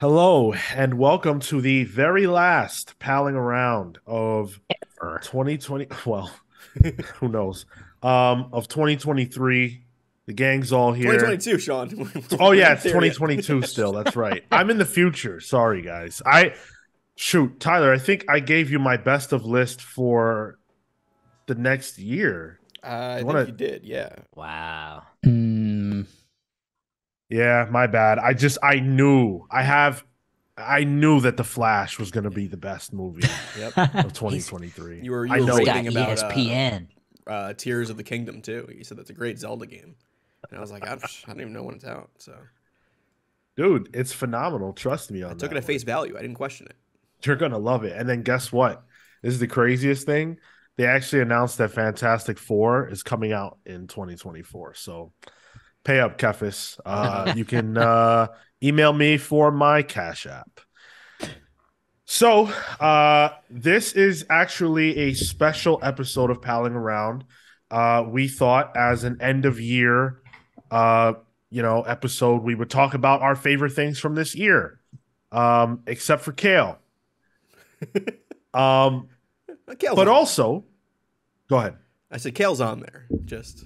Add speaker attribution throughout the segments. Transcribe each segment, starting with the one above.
Speaker 1: Hello and welcome to the very last palling around of
Speaker 2: Ever.
Speaker 1: 2020. Well, who knows? Of 2023. The gang's all here.
Speaker 2: 2022, Sean.
Speaker 1: Oh
Speaker 2: We're
Speaker 1: yeah,
Speaker 2: not
Speaker 1: it's
Speaker 2: there yet.
Speaker 1: 2022 still. That's right. I'm in the future. Sorry, guys. I shoot, Tyler. I think I gave you my best of list for the next year.
Speaker 2: I
Speaker 1: You want
Speaker 2: think you
Speaker 1: to?
Speaker 2: did, yeah.
Speaker 3: Wow.
Speaker 4: Mm,
Speaker 1: Yeah, my bad. I knew that The Flash was going to be the best movie
Speaker 2: Yep.
Speaker 1: of
Speaker 3: He's
Speaker 1: 2023.
Speaker 2: You
Speaker 1: I
Speaker 2: were
Speaker 1: know
Speaker 3: he's
Speaker 1: it.
Speaker 3: got
Speaker 2: raving about
Speaker 3: ESPN.
Speaker 2: Tears of the Kingdom too. You said that's a great Zelda game, and I was like, I don't even know when it's out. So
Speaker 1: Dude, it's phenomenal. Trust me
Speaker 2: I
Speaker 1: on
Speaker 2: took it
Speaker 1: that
Speaker 2: at face
Speaker 1: one.
Speaker 2: value. I didn't question it.
Speaker 1: You're gonna love it. And then guess what? This is the craziest thing. They actually announced that Fantastic Four is coming out in 2024. So pay up, Kefis. You can email me for my Cash App. So this is actually a special episode of Palling Around. We thought as an end of year uh, episode, we would talk about our favorite things from this year. Except for Kale. Um,
Speaker 2: Kale's
Speaker 1: but
Speaker 2: on there.
Speaker 1: also, go ahead.
Speaker 2: I said Kale's on there. Just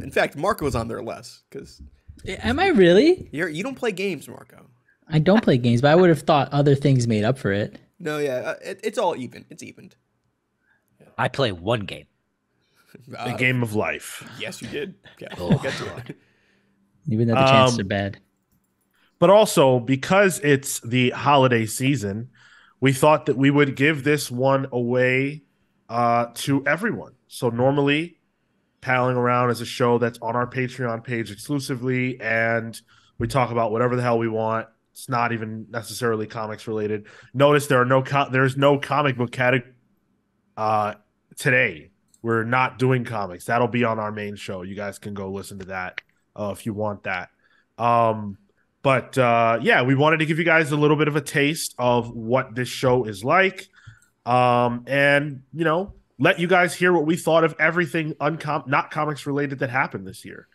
Speaker 2: in fact, Marco's on there less because
Speaker 4: am I really?
Speaker 2: you don't play games, Marco.
Speaker 4: I don't play games, but I would have thought other things made up for it.
Speaker 2: No, yeah, it's all even. It's evened.
Speaker 3: I play one game.
Speaker 1: The game of life.
Speaker 2: Yes, you did. Okay, we'll
Speaker 3: Oh.
Speaker 2: get to it.
Speaker 4: Even though the chances are
Speaker 1: Um,
Speaker 4: bad.
Speaker 1: but also because it's the holiday season, we thought that we would give this one away to everyone. So normally, Palling Around is a show that's on our Patreon page exclusively, and we talk about whatever the hell we want. It's not even necessarily comics related. Notice there's no comic book category uh, today. We're not doing comics. That'll be on our main show. You guys can go listen to that if you want that. Um, but yeah, we wanted to give you guys a little bit of a taste of what this show is like, and let you guys hear what we thought of everything not comics related that happened this year.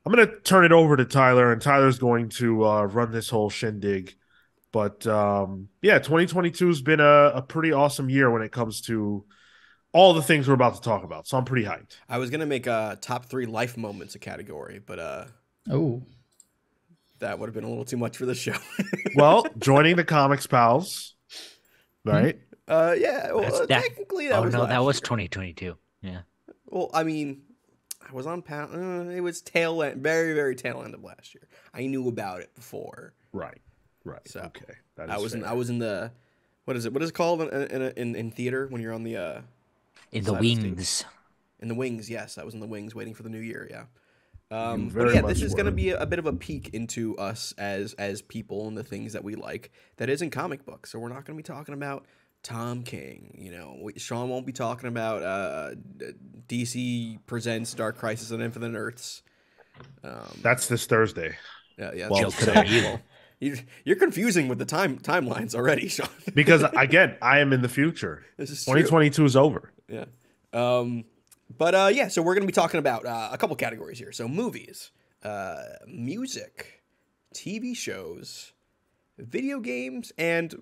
Speaker 1: I'm gonna turn it over to Tyler, and Tyler's going to run this whole shindig. But yeah, 2022 has been a pretty awesome year when it comes to all the things we're about to talk about. So I'm pretty hyped.
Speaker 2: I was gonna make a top 3 life moments a category, but
Speaker 4: Oh,
Speaker 2: that would have been a little too much for the show.
Speaker 1: Well, joining the Comics Pals, right?
Speaker 2: Yeah. Well,
Speaker 3: That.
Speaker 2: technically, that
Speaker 3: Oh
Speaker 2: was
Speaker 3: no, that
Speaker 2: last
Speaker 3: was
Speaker 2: year.
Speaker 3: 2022. Yeah.
Speaker 2: Well, I mean, I was on it was tail end, very very tail end of last year. I knew about it before,
Speaker 1: Right. Right.
Speaker 2: so
Speaker 1: Okay. That
Speaker 2: I
Speaker 1: is
Speaker 2: was in.
Speaker 1: fair.
Speaker 2: I was in the what is it? What is it called in theater when you're on the
Speaker 3: In the
Speaker 2: side of the stage?
Speaker 3: wings.
Speaker 2: In the wings? Yes, I was in the wings, waiting for the new year. Yeah.
Speaker 1: You
Speaker 2: But
Speaker 1: very
Speaker 2: yeah, this
Speaker 1: much
Speaker 2: is going to
Speaker 1: were.
Speaker 2: be a bit of a peek into us as people and the things that we like that isn't comic books. So we're not going to be talking about Tom King. Sean won't be talking about DC presents Dark Crisis on Infinite Earths.
Speaker 1: That's this Thursday.
Speaker 2: Yeah.
Speaker 1: Well,
Speaker 3: Jokes
Speaker 1: today.
Speaker 3: on you.
Speaker 2: Well, you're confusing with the timelines already, Sean.
Speaker 1: Because again, I am in the future.
Speaker 2: This is true.
Speaker 1: 2022 is over.
Speaker 2: Yeah. But yeah, so we're going to be talking about a couple categories here. So movies, music, TV shows, video games, and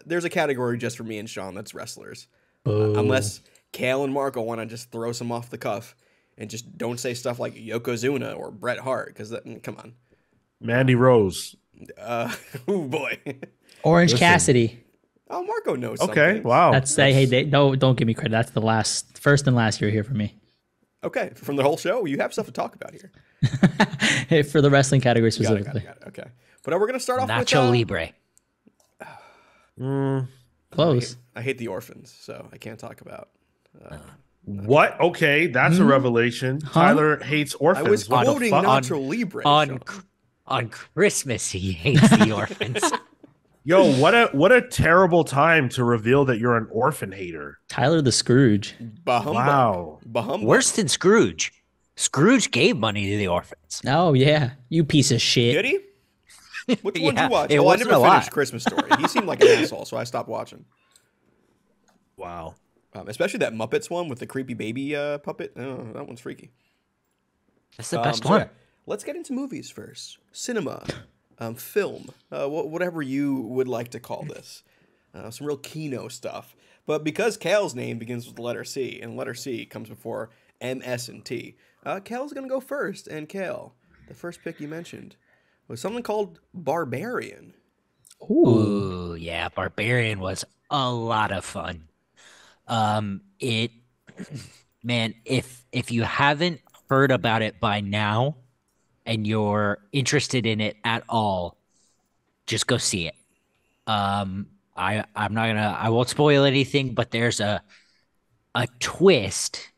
Speaker 2: there's a category just for me and Sean that's wrestlers. Unless Kale and Marco want to just throw some off the cuff and just don't say stuff like Yokozuna or Bret Hart, because come on.
Speaker 1: Mandy Rose.
Speaker 2: Oh boy.
Speaker 4: Orange
Speaker 1: Listen.
Speaker 4: Cassidy.
Speaker 2: Oh, Marco knows
Speaker 1: Okay.
Speaker 2: something.
Speaker 1: Wow.
Speaker 4: That's hey, don't give me credit. That's the first and last year here for me.
Speaker 2: Okay, from the whole show, you have stuff to talk about here.
Speaker 4: Hey, for the wrestling category
Speaker 2: Got it,
Speaker 4: specifically.
Speaker 2: got it, got it. Okay. But we're going to start off with...
Speaker 3: Nacho Libre.
Speaker 4: Close.
Speaker 2: I hate the orphans, so I can't talk about...
Speaker 1: What? Okay, that's a revelation. Tyler hates
Speaker 2: I
Speaker 1: orphans.
Speaker 2: was
Speaker 1: What the
Speaker 2: quoting
Speaker 1: fuck?
Speaker 2: Nacho Libre.
Speaker 3: On
Speaker 2: Sean.
Speaker 3: on Christmas, he hates the orphans.
Speaker 1: Yo, what a terrible time to reveal that you're an orphan hater.
Speaker 4: Tyler the Scrooge.
Speaker 2: Bahumbug.
Speaker 1: Wow.
Speaker 2: Bahumbug.
Speaker 3: Worse than Scrooge. Scrooge gave money to the orphans.
Speaker 4: Oh yeah, you piece of
Speaker 2: Did
Speaker 4: shit.
Speaker 2: he? Which one did
Speaker 3: Yeah,
Speaker 2: you watch?
Speaker 3: it
Speaker 2: Oh, I
Speaker 3: wasn't
Speaker 2: never
Speaker 3: a
Speaker 2: finished
Speaker 3: lot.
Speaker 2: Christmas Story. He seemed like an asshole, so I stopped watching.
Speaker 1: Wow.
Speaker 2: Especially that Muppets one with the creepy baby puppet. Oh, that one's freaky.
Speaker 3: That's the best
Speaker 2: So
Speaker 3: one.
Speaker 2: yeah, let's get into movies first. Cinema. film, whatever you would like to call this. Some real Kino stuff. But because Kale's name begins with the letter C, and letter C comes before M, S, and T, Kale's going to go first. And Kale, the first pick you mentioned was something called Barbarian.
Speaker 3: Ooh, yeah, Barbarian was a lot of fun. It, man, if you haven't heard about it by now and you're interested in it at all, just go see it. I won't spoil anything, but there's a twist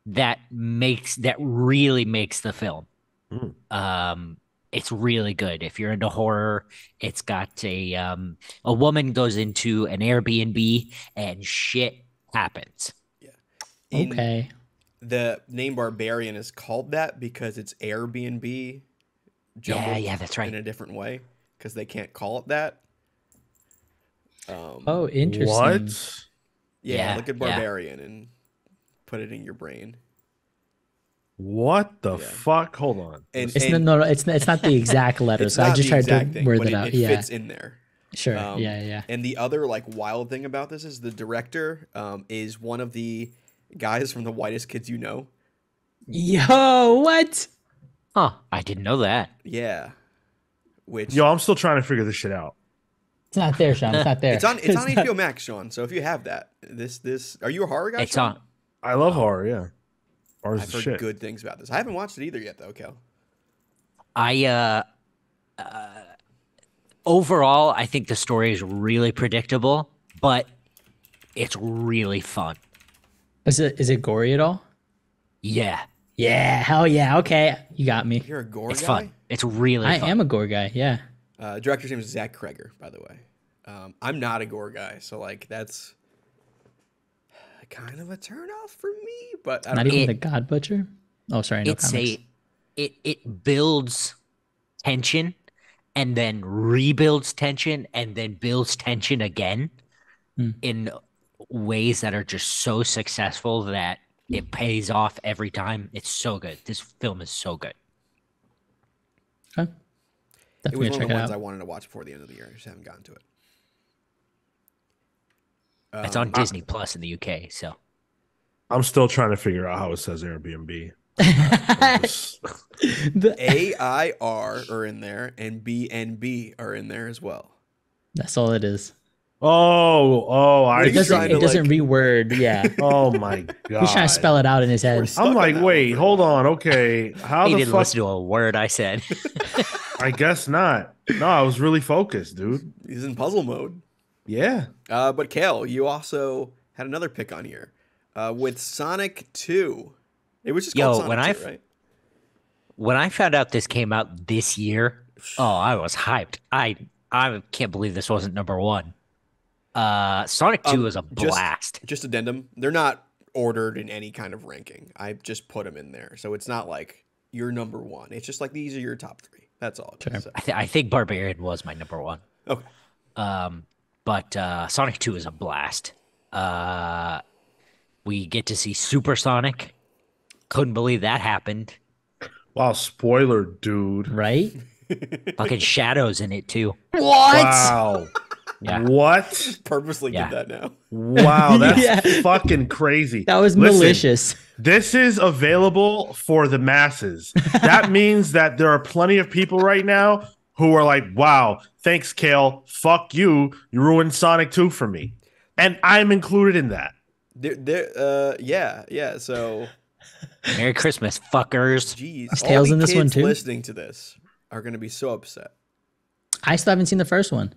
Speaker 3: that really makes the film. It's really good. If you're into horror, it's got a woman goes into an Airbnb and shit happens.
Speaker 2: Yeah.
Speaker 4: Okay.
Speaker 2: The name Barbarian is called that because it's Airbnb jumbled
Speaker 3: Yeah, that's right.
Speaker 2: in a different way because they can't call it that.
Speaker 4: Oh, interesting.
Speaker 1: What?
Speaker 2: Yeah,
Speaker 3: Yeah,
Speaker 2: look at
Speaker 3: yeah.
Speaker 2: Barbarian and put it in your brain.
Speaker 1: What the fuck? Hold on.
Speaker 2: And,
Speaker 4: It's
Speaker 2: and
Speaker 4: no, it's not the exact letter.
Speaker 2: it's
Speaker 4: So I
Speaker 2: not
Speaker 4: just
Speaker 2: the
Speaker 4: tried
Speaker 2: exact
Speaker 4: to
Speaker 2: thing,
Speaker 4: word
Speaker 2: but
Speaker 4: it out.
Speaker 2: it
Speaker 4: Yeah,
Speaker 2: fits in there.
Speaker 4: sure. Yeah.
Speaker 2: And the other like wild thing about this is the director is one of the guys from The Whitest Kids You Know.
Speaker 4: Yo, what?
Speaker 3: Huh, I didn't know that.
Speaker 2: Yeah, which
Speaker 1: Yo, I'm still trying to figure this shit out.
Speaker 4: It's not there, Sean. It's not there.
Speaker 2: it's on
Speaker 4: not-
Speaker 2: HBO Max, Sean. So if you have that, this are you a horror guy?
Speaker 3: It's
Speaker 2: Sean?
Speaker 3: on.
Speaker 1: I love horror, yeah. Horror's
Speaker 2: I've
Speaker 1: the
Speaker 2: heard
Speaker 1: shit.
Speaker 2: good things about this. I haven't watched it either yet, though, Kel.
Speaker 3: Overall, I think the story is really predictable, but it's really fun.
Speaker 4: Is it gory at all?
Speaker 3: Yeah,
Speaker 4: Yeah, hell yeah. Okay, you got me.
Speaker 2: You're a gore
Speaker 3: it's
Speaker 2: guy.
Speaker 3: fun. It's really
Speaker 4: I
Speaker 3: fun.
Speaker 4: am a gore guy. Yeah.
Speaker 2: Director's name is Zach Kreger, by the way. I'm not a gore guy, so like that's kind of a turnoff for me. But I
Speaker 4: Not
Speaker 2: don't know.
Speaker 4: even the God Butcher. Oh, sorry. No
Speaker 3: It's
Speaker 4: comments.
Speaker 3: it builds tension and then rebuilds tension and then builds tension again in ways that are just so successful that it pays off every time. It's so good. This film is so good.
Speaker 4: Okay.
Speaker 2: It was
Speaker 4: Definitely
Speaker 2: one of
Speaker 4: check
Speaker 2: the
Speaker 4: it
Speaker 2: ones
Speaker 4: out.
Speaker 2: I wanted to watch before the end of the year. I just haven't gotten to it.
Speaker 3: It's on Disney Plus in the UK, so
Speaker 1: I'm still trying to figure out how it says Airbnb.
Speaker 2: AIR are in there, and BNB are in there as well.
Speaker 4: That's all it is.
Speaker 1: I
Speaker 2: What are you
Speaker 1: see.
Speaker 2: trying to,
Speaker 4: It doesn't
Speaker 2: like-
Speaker 4: reword. Yeah.
Speaker 1: Oh my god.
Speaker 4: He's trying to spell it out in his head.
Speaker 2: stuck
Speaker 1: I'm
Speaker 2: on
Speaker 1: like,
Speaker 2: that one
Speaker 1: wait,
Speaker 2: for a
Speaker 1: hold
Speaker 2: while.
Speaker 1: on. Okay. How
Speaker 3: he
Speaker 1: the
Speaker 3: didn't
Speaker 1: fuck?
Speaker 3: listen to a word I said.
Speaker 1: I guess not. No, I was really focused, dude.
Speaker 2: He's in puzzle mode.
Speaker 1: Yeah.
Speaker 2: But Kale, you also had another pick on here with Sonic 2. It was just called
Speaker 3: Yo,
Speaker 2: Sonic
Speaker 3: when
Speaker 2: 2, right?
Speaker 3: When I found out this came out this year, I was hyped. I can't believe this wasn't number one. Sonic 2 was a blast.
Speaker 2: Just addendum. They're not ordered in any kind of ranking. I just put them in there. So it's not like you're number one. It's just like these are your top three. That's all.
Speaker 4: Sure.
Speaker 3: I think Barbarian was my number one.
Speaker 2: Okay.
Speaker 3: But Sonic 2 is a blast. We get to see Super Sonic. Couldn't believe that happened.
Speaker 1: Wow, spoiler, dude.
Speaker 4: Right?
Speaker 3: Fucking Shadow's in it too.
Speaker 1: Wow.
Speaker 3: Yeah.
Speaker 1: What?
Speaker 2: Purposely
Speaker 3: Yeah.
Speaker 2: did that now.
Speaker 1: Wow, that's
Speaker 4: Yeah.
Speaker 1: fucking crazy.
Speaker 4: That was
Speaker 1: Listen,
Speaker 4: malicious.
Speaker 1: This is available for the masses. That means that there are plenty of people right now who are like, wow, thanks, Kale. Fuck you. You ruined Sonic 2 for me. And I'm included in that.
Speaker 2: Yeah. So,
Speaker 3: Merry Christmas, fuckers.
Speaker 2: geez,
Speaker 4: Is
Speaker 2: all
Speaker 4: Tails
Speaker 2: the
Speaker 4: in this one
Speaker 2: kids
Speaker 4: too?
Speaker 2: listening to this are going to be so upset.
Speaker 4: I still haven't seen the first one.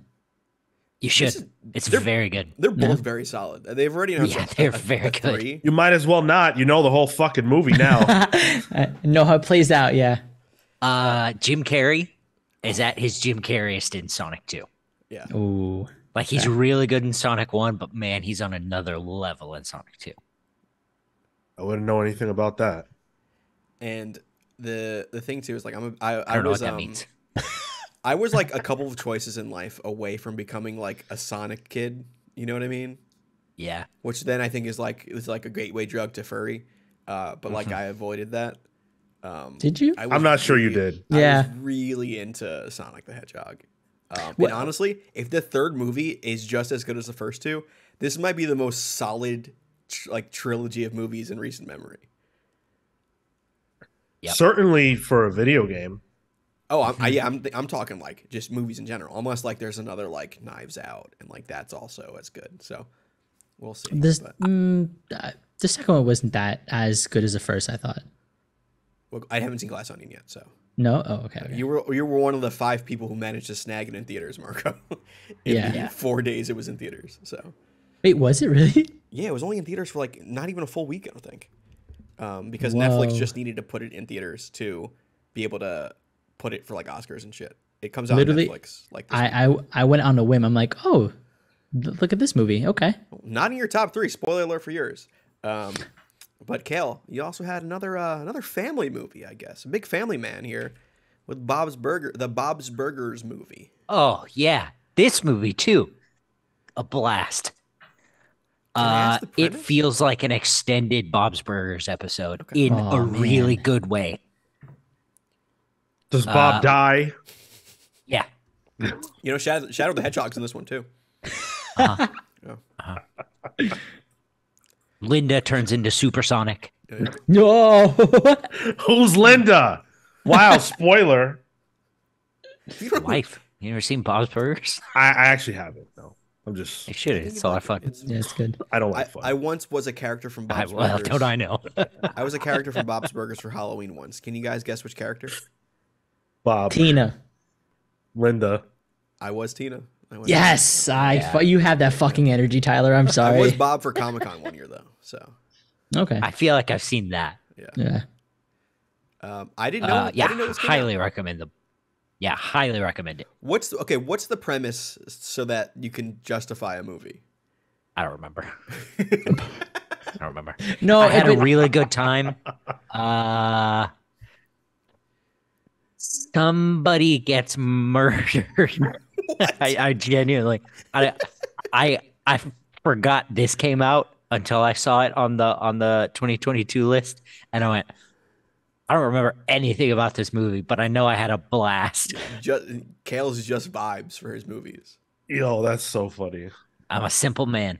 Speaker 3: You should.
Speaker 2: is-
Speaker 3: It's
Speaker 2: they're-
Speaker 3: very good.
Speaker 2: They're both very solid. They've already announced
Speaker 3: Yeah,
Speaker 2: a-
Speaker 3: they're
Speaker 2: a
Speaker 3: very good.
Speaker 2: 3.
Speaker 1: You might as well not. You know the whole fucking movie now.
Speaker 4: I know how it plays out. Yeah.
Speaker 3: Jim Carrey is at his Jim Carreyest in Sonic 2.
Speaker 2: Yeah.
Speaker 4: Ooh.
Speaker 3: Like he's really good in Sonic 1, but man, he's on another level in Sonic 2.
Speaker 1: I wouldn't know anything about that.
Speaker 2: And the thing too is like
Speaker 3: I don't
Speaker 2: I
Speaker 3: know
Speaker 2: was
Speaker 3: what that means.
Speaker 2: I was like a couple of choices in life away from becoming like a Sonic kid. You know what I mean?
Speaker 3: Yeah.
Speaker 2: Which then I think is like a gateway drug to furry. But like I avoided that.
Speaker 4: Did you?
Speaker 1: I'm not sure you did.
Speaker 2: I
Speaker 4: Yeah.
Speaker 2: was really into Sonic the Hedgehog. And
Speaker 4: Well-
Speaker 2: honestly, if the third movie is just as good as the first two, this might be the most solid trilogy of movies in recent memory.
Speaker 3: Yep.
Speaker 1: Certainly for a video game.
Speaker 2: Oh, I'm talking like just movies in general. Almost like there's another like Knives Out, and like that's also as good. So we'll see.
Speaker 4: This
Speaker 2: But,
Speaker 4: the second one wasn't that as good as the first, I thought.
Speaker 2: well, I haven't seen Glass Onion yet, so
Speaker 4: No? Oh, okay.
Speaker 2: you were one of the 5 people who managed to snag it in theaters, Marco. in
Speaker 4: Yeah.
Speaker 2: the 4 days it was in theaters. So
Speaker 4: Wait, was it really?
Speaker 2: yeah, it was only in theaters for like not even a full week, I don't think, because
Speaker 4: Whoa.
Speaker 2: Netflix just needed to put it in theaters to be able to put it for like Oscars and shit. It comes out
Speaker 4: Literally,
Speaker 2: on Netflix. Like this week.
Speaker 4: I went on a whim. I'm like, oh, look at this movie. Okay.
Speaker 2: Not in your top 3. Spoiler alert for yours. But Kale, you also had another family movie, I guess. A big family man here with the Bob's Burgers movie.
Speaker 3: Oh yeah, this movie too, a blast.
Speaker 2: Can I ask the
Speaker 3: It
Speaker 2: premise?
Speaker 3: feels like an extended Bob's Burgers episode in
Speaker 4: Aw,
Speaker 3: a really
Speaker 4: man.
Speaker 3: good way.
Speaker 1: Does Bob die?
Speaker 3: Yeah.
Speaker 2: You know, Shadow the Hedgehog's in this one too.
Speaker 3: Linda turns into supersonic.
Speaker 4: No.
Speaker 1: Who's Linda? Wow, spoiler.
Speaker 3: Wife. You ever seen Bob's Burgers?
Speaker 1: I actually haven't. No, I'm just.
Speaker 3: You should. It's a lot of fun.
Speaker 4: Yeah, it's good.
Speaker 1: I don't like fun.
Speaker 2: I once was a character from Bob's
Speaker 3: Well,
Speaker 2: Burgers.
Speaker 3: don't I know?
Speaker 2: I was a character from Bob's Burgers for Halloween once. Can you guys guess which character?
Speaker 1: Bob,
Speaker 4: Tina.
Speaker 1: Linda.
Speaker 2: I was Tina.
Speaker 4: Yes,
Speaker 3: Yeah.
Speaker 4: you have that fucking energy, Tyler. I'm
Speaker 2: I
Speaker 4: sorry.
Speaker 2: was Bob for Comic-Con one year though. So
Speaker 4: Okay.
Speaker 3: I feel like I've seen that.
Speaker 4: Yeah.
Speaker 2: I didn't know.
Speaker 3: Yeah,
Speaker 2: I didn't know this came
Speaker 3: highly
Speaker 2: out.
Speaker 3: recommend them. Yeah, highly recommend it.
Speaker 2: What's the premise so that you can justify a movie?
Speaker 3: I don't remember. I don't remember.
Speaker 4: No,
Speaker 3: I had a
Speaker 4: but-
Speaker 3: really good time. Somebody gets murdered. I genuinely, I forgot this came out until I saw it on the 2022 list, and I went, I don't remember anything about this movie, but I know I had a blast.
Speaker 2: Kale's just vibes for his movies.
Speaker 1: Yo, that's so funny.
Speaker 3: I'm a simple man.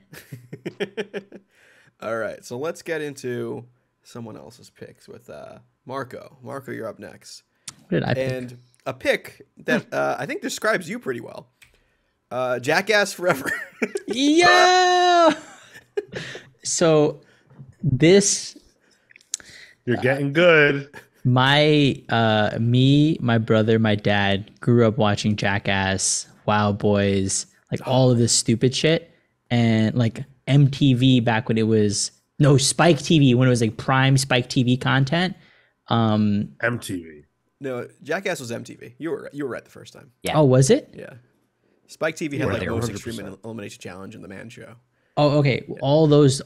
Speaker 2: All right, so let's get into someone else's picks with Marco. Marco, you're up next.
Speaker 4: What did I pick?
Speaker 2: And a pick that I think describes you pretty well. Jackass Forever.
Speaker 4: Yeah. So this
Speaker 1: You're getting good.
Speaker 4: my my brother, my dad grew up watching Jackass, Wild Boys, like all of this stupid shit, and like MTV back when it was Spike TV when it was like prime Spike TV content.
Speaker 1: MTV.
Speaker 2: No, Jackass was MTV. You were right the first time.
Speaker 3: Yeah.
Speaker 4: Oh, was it?
Speaker 2: Yeah. Spike TV had
Speaker 1: were
Speaker 2: like
Speaker 1: there,
Speaker 2: Most
Speaker 1: 100%.
Speaker 2: Extreme Elimination Challenge and The Man Show.
Speaker 4: Oh, okay. All those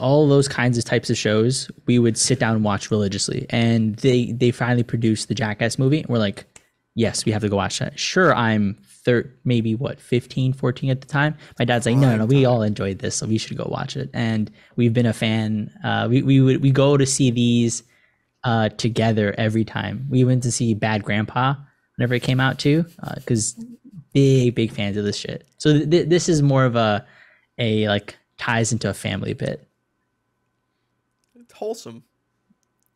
Speaker 4: kinds of types of shows we would sit down and watch religiously. And they finally produced the Jackass movie. And we're like, yes, we have to go watch that. Sure, I'm maybe 15, 14 at the time. My dad's like, no, we all enjoyed this, so we should go watch it. And we've been a fan. We go to see these together every time. We went to see Bad Grandpa whenever it came out too, because big fans of this shit. So this is more of a like ties into a family bit.
Speaker 2: It's wholesome.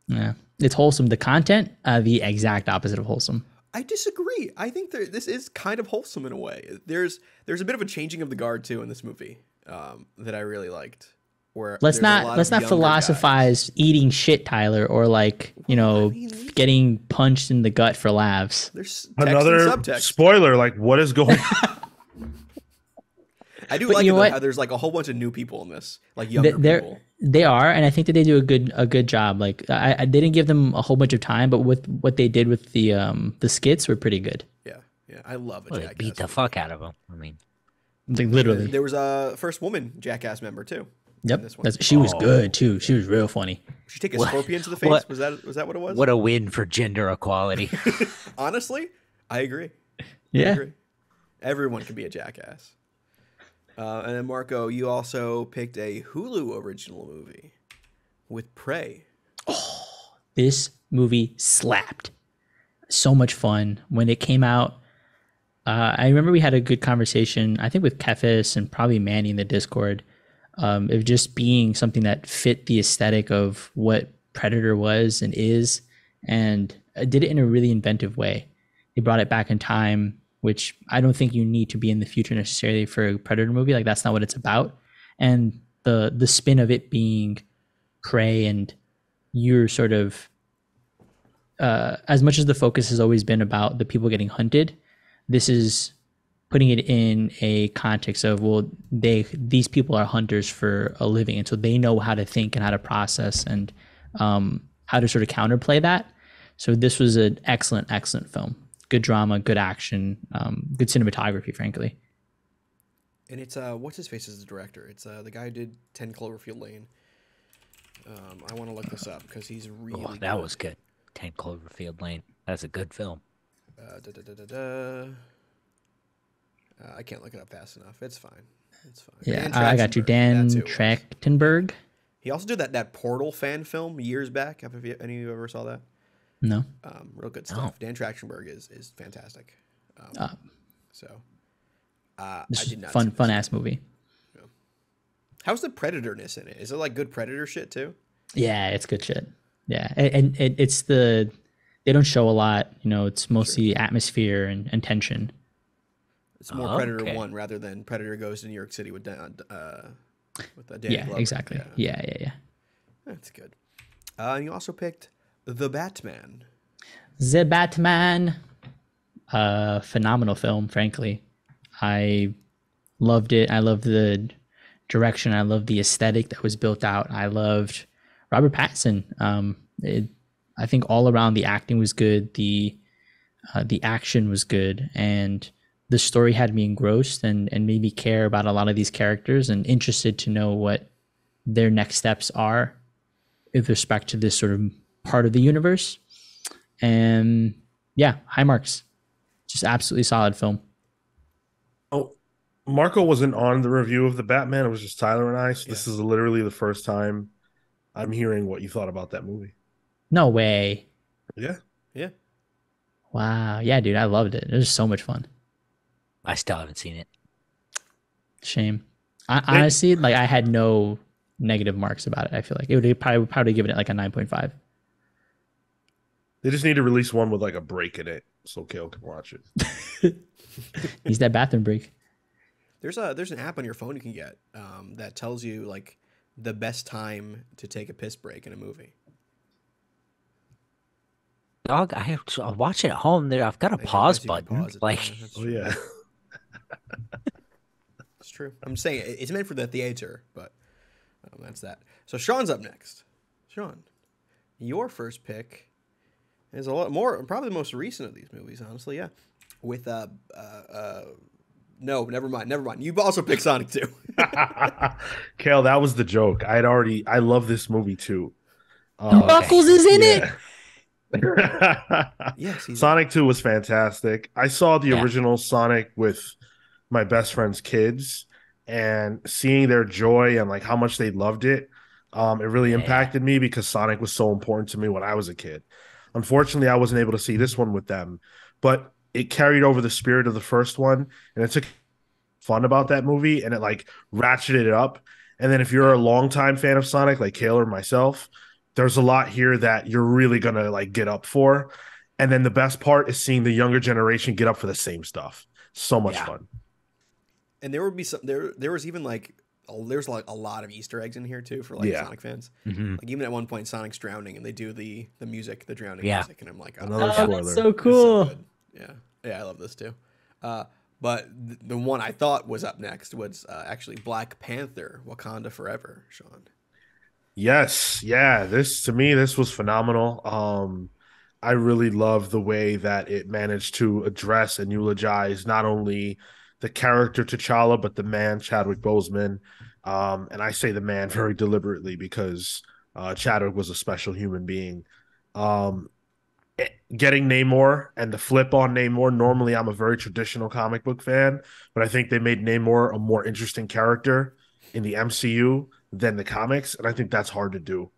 Speaker 4: Yeah, it's wholesome. The content, the exact opposite of wholesome.
Speaker 2: I disagree. I think this is kind of wholesome in a way. There's a bit of a changing of the guard too in this movie that I really liked. Where
Speaker 4: Let's
Speaker 2: there's a lot
Speaker 4: not
Speaker 2: of younger
Speaker 4: philosophize eating shit, Tyler, or like getting punched in the gut for laughs.
Speaker 2: guys. There's text
Speaker 1: Another
Speaker 2: and subtext.
Speaker 1: spoiler. Like, what is going
Speaker 2: I do
Speaker 4: But
Speaker 2: like
Speaker 4: you
Speaker 2: it
Speaker 4: know
Speaker 2: though,
Speaker 4: what?
Speaker 2: how there's like a whole bunch of new people in this, like younger people.
Speaker 4: They are, and I think that they do a good job. Like I didn't give them a whole bunch of time, but with what they did with the skits were pretty good.
Speaker 2: Yeah, I love a
Speaker 3: Well, they
Speaker 2: Jackass.
Speaker 3: beat the fuck out of him. I mean,
Speaker 4: Like literally.
Speaker 2: There was a first woman Jackass member too.
Speaker 4: Yep.
Speaker 2: this one.
Speaker 4: She was good too. She was real funny.
Speaker 2: She take a
Speaker 3: What-
Speaker 2: scorpion to the face.
Speaker 3: what-
Speaker 2: Was that what it was?
Speaker 3: what a win for gender equality.
Speaker 2: Honestly, I agree. I
Speaker 4: Yeah.
Speaker 2: agree. Everyone can be a jackass. And then Marco, you also picked a Hulu original movie with Prey.
Speaker 4: This movie slapped. So much fun when it came out. I remember we had a good conversation, I think with Kefis and probably Manny in the Discord, of just being something that fit the aesthetic of what Predator was and is, and did it in a really inventive way. They brought it back in time, which I don't think you need to be in the future necessarily for a Predator movie. Like that's not what it's about. And the spin of it being prey and you're sort of as much as the focus has always been about the people getting hunted, this is putting it in a context of, well, these people are hunters for a living, and so they know how to think and how to process and how to sort of counterplay that. So this was an excellent film. Good drama, good action, good cinematography, frankly.
Speaker 2: And it's what's his face as the director? It's the guy who did 10 Cloverfield Lane. I want to look this up because he's really
Speaker 3: that was good. 10 Cloverfield Lane. That's a good film.
Speaker 2: I can't look it up fast enough. It's fine. It's fine.
Speaker 4: Yeah, I got you. Dan Trachtenberg.
Speaker 2: He also did that Portal fan film years back. Have any of you ever saw that?
Speaker 4: No.
Speaker 2: Real good stuff. Dan Trachtenberg is fantastic. I did not.
Speaker 4: Fun ass movie.
Speaker 2: Yeah. How's the Predatorness in it? Is it like good Predator shit too?
Speaker 4: Yeah, it's good shit. Yeah, and it's they don't show a lot. You know, it's mostly atmosphere and tension.
Speaker 2: It's more Predator 1 rather than Predator goes to New York City with Danny Glover.
Speaker 4: Exactly. Yeah.
Speaker 2: That's good. And you also picked The Batman.
Speaker 4: The Batman. Phenomenal film, frankly. I loved it. I loved the direction. I loved the aesthetic that was built out. I loved Robert Pattinson. I think all around the acting was good. The action was good, and the story had me engrossed and made me care about a lot of these characters and interested to know what their next steps are with respect to this sort of part of the universe. And yeah, high marks. Just absolutely solid film.
Speaker 1: Oh, Marco wasn't on the review of the Batman. It was just Tyler and I. So this is literally the first time I'm hearing what you thought about that movie.
Speaker 4: No way.
Speaker 1: Yeah.
Speaker 2: Yeah.
Speaker 4: Wow. Yeah, dude, I loved it. It was so much fun.
Speaker 3: I still haven't seen it.
Speaker 4: Shame. Honestly, like I had no negative marks about it. I feel like it would probably given it like a 9.5.
Speaker 1: They just need to release one with like a break in it so Kale can watch it.
Speaker 4: He's that bathroom break.
Speaker 2: There's an app on your phone you can get that tells you like the best time to take a piss break in a movie.
Speaker 3: Dog, I'll watch it at home. There, I've got a pause button.
Speaker 1: Oh yeah.
Speaker 2: It's true. I'm saying it's meant for the theater, but that's that. So Sean's up next. Sean, your first pick is a lot more, probably the most recent of these movies, honestly. Yeah, with no, never mind. You've also picked Sonic 2.
Speaker 1: Kale, that was the joke. I love this movie too.
Speaker 4: Knuckles is in it.
Speaker 2: Yes,
Speaker 1: Sonic 2 was fantastic. I saw the original Sonic with my best friend's kids, and seeing their joy and like how much they loved it, it really impacted me because Sonic was so important to me when I was a kid. Unfortunately, I wasn't able to see this one with them, but it carried over the spirit of the first one, and it took fun about that movie, and it like ratcheted it up. And then if you're a longtime fan of Sonic, like Kale or myself, there's a lot here that you're really gonna like get up for. And then the best part is seeing the younger generation get up for the same stuff. So much fun.
Speaker 2: And there would be some there was even like there's like a lot of Easter eggs in here too for like Sonic fans.
Speaker 3: Mm-hmm.
Speaker 2: Like even at one point Sonic's drowning and they do the music, the drowning music, and I'm like,
Speaker 4: that's so cool.
Speaker 2: So yeah, I love this too. But the one I thought was up next was actually Black Panther: Wakanda Forever. Sean.
Speaker 1: Yes, yeah. This was phenomenal. I really love the way that it managed to address and eulogize not only the character T'Challa, but the man Chadwick Boseman. And I say the man very deliberately because Chadwick was a special human being. Getting Namor and the flip on Namor. Normally, I'm a very traditional comic book fan, but I think they made Namor a more interesting character in the MCU than the comics, and I think that's hard to do.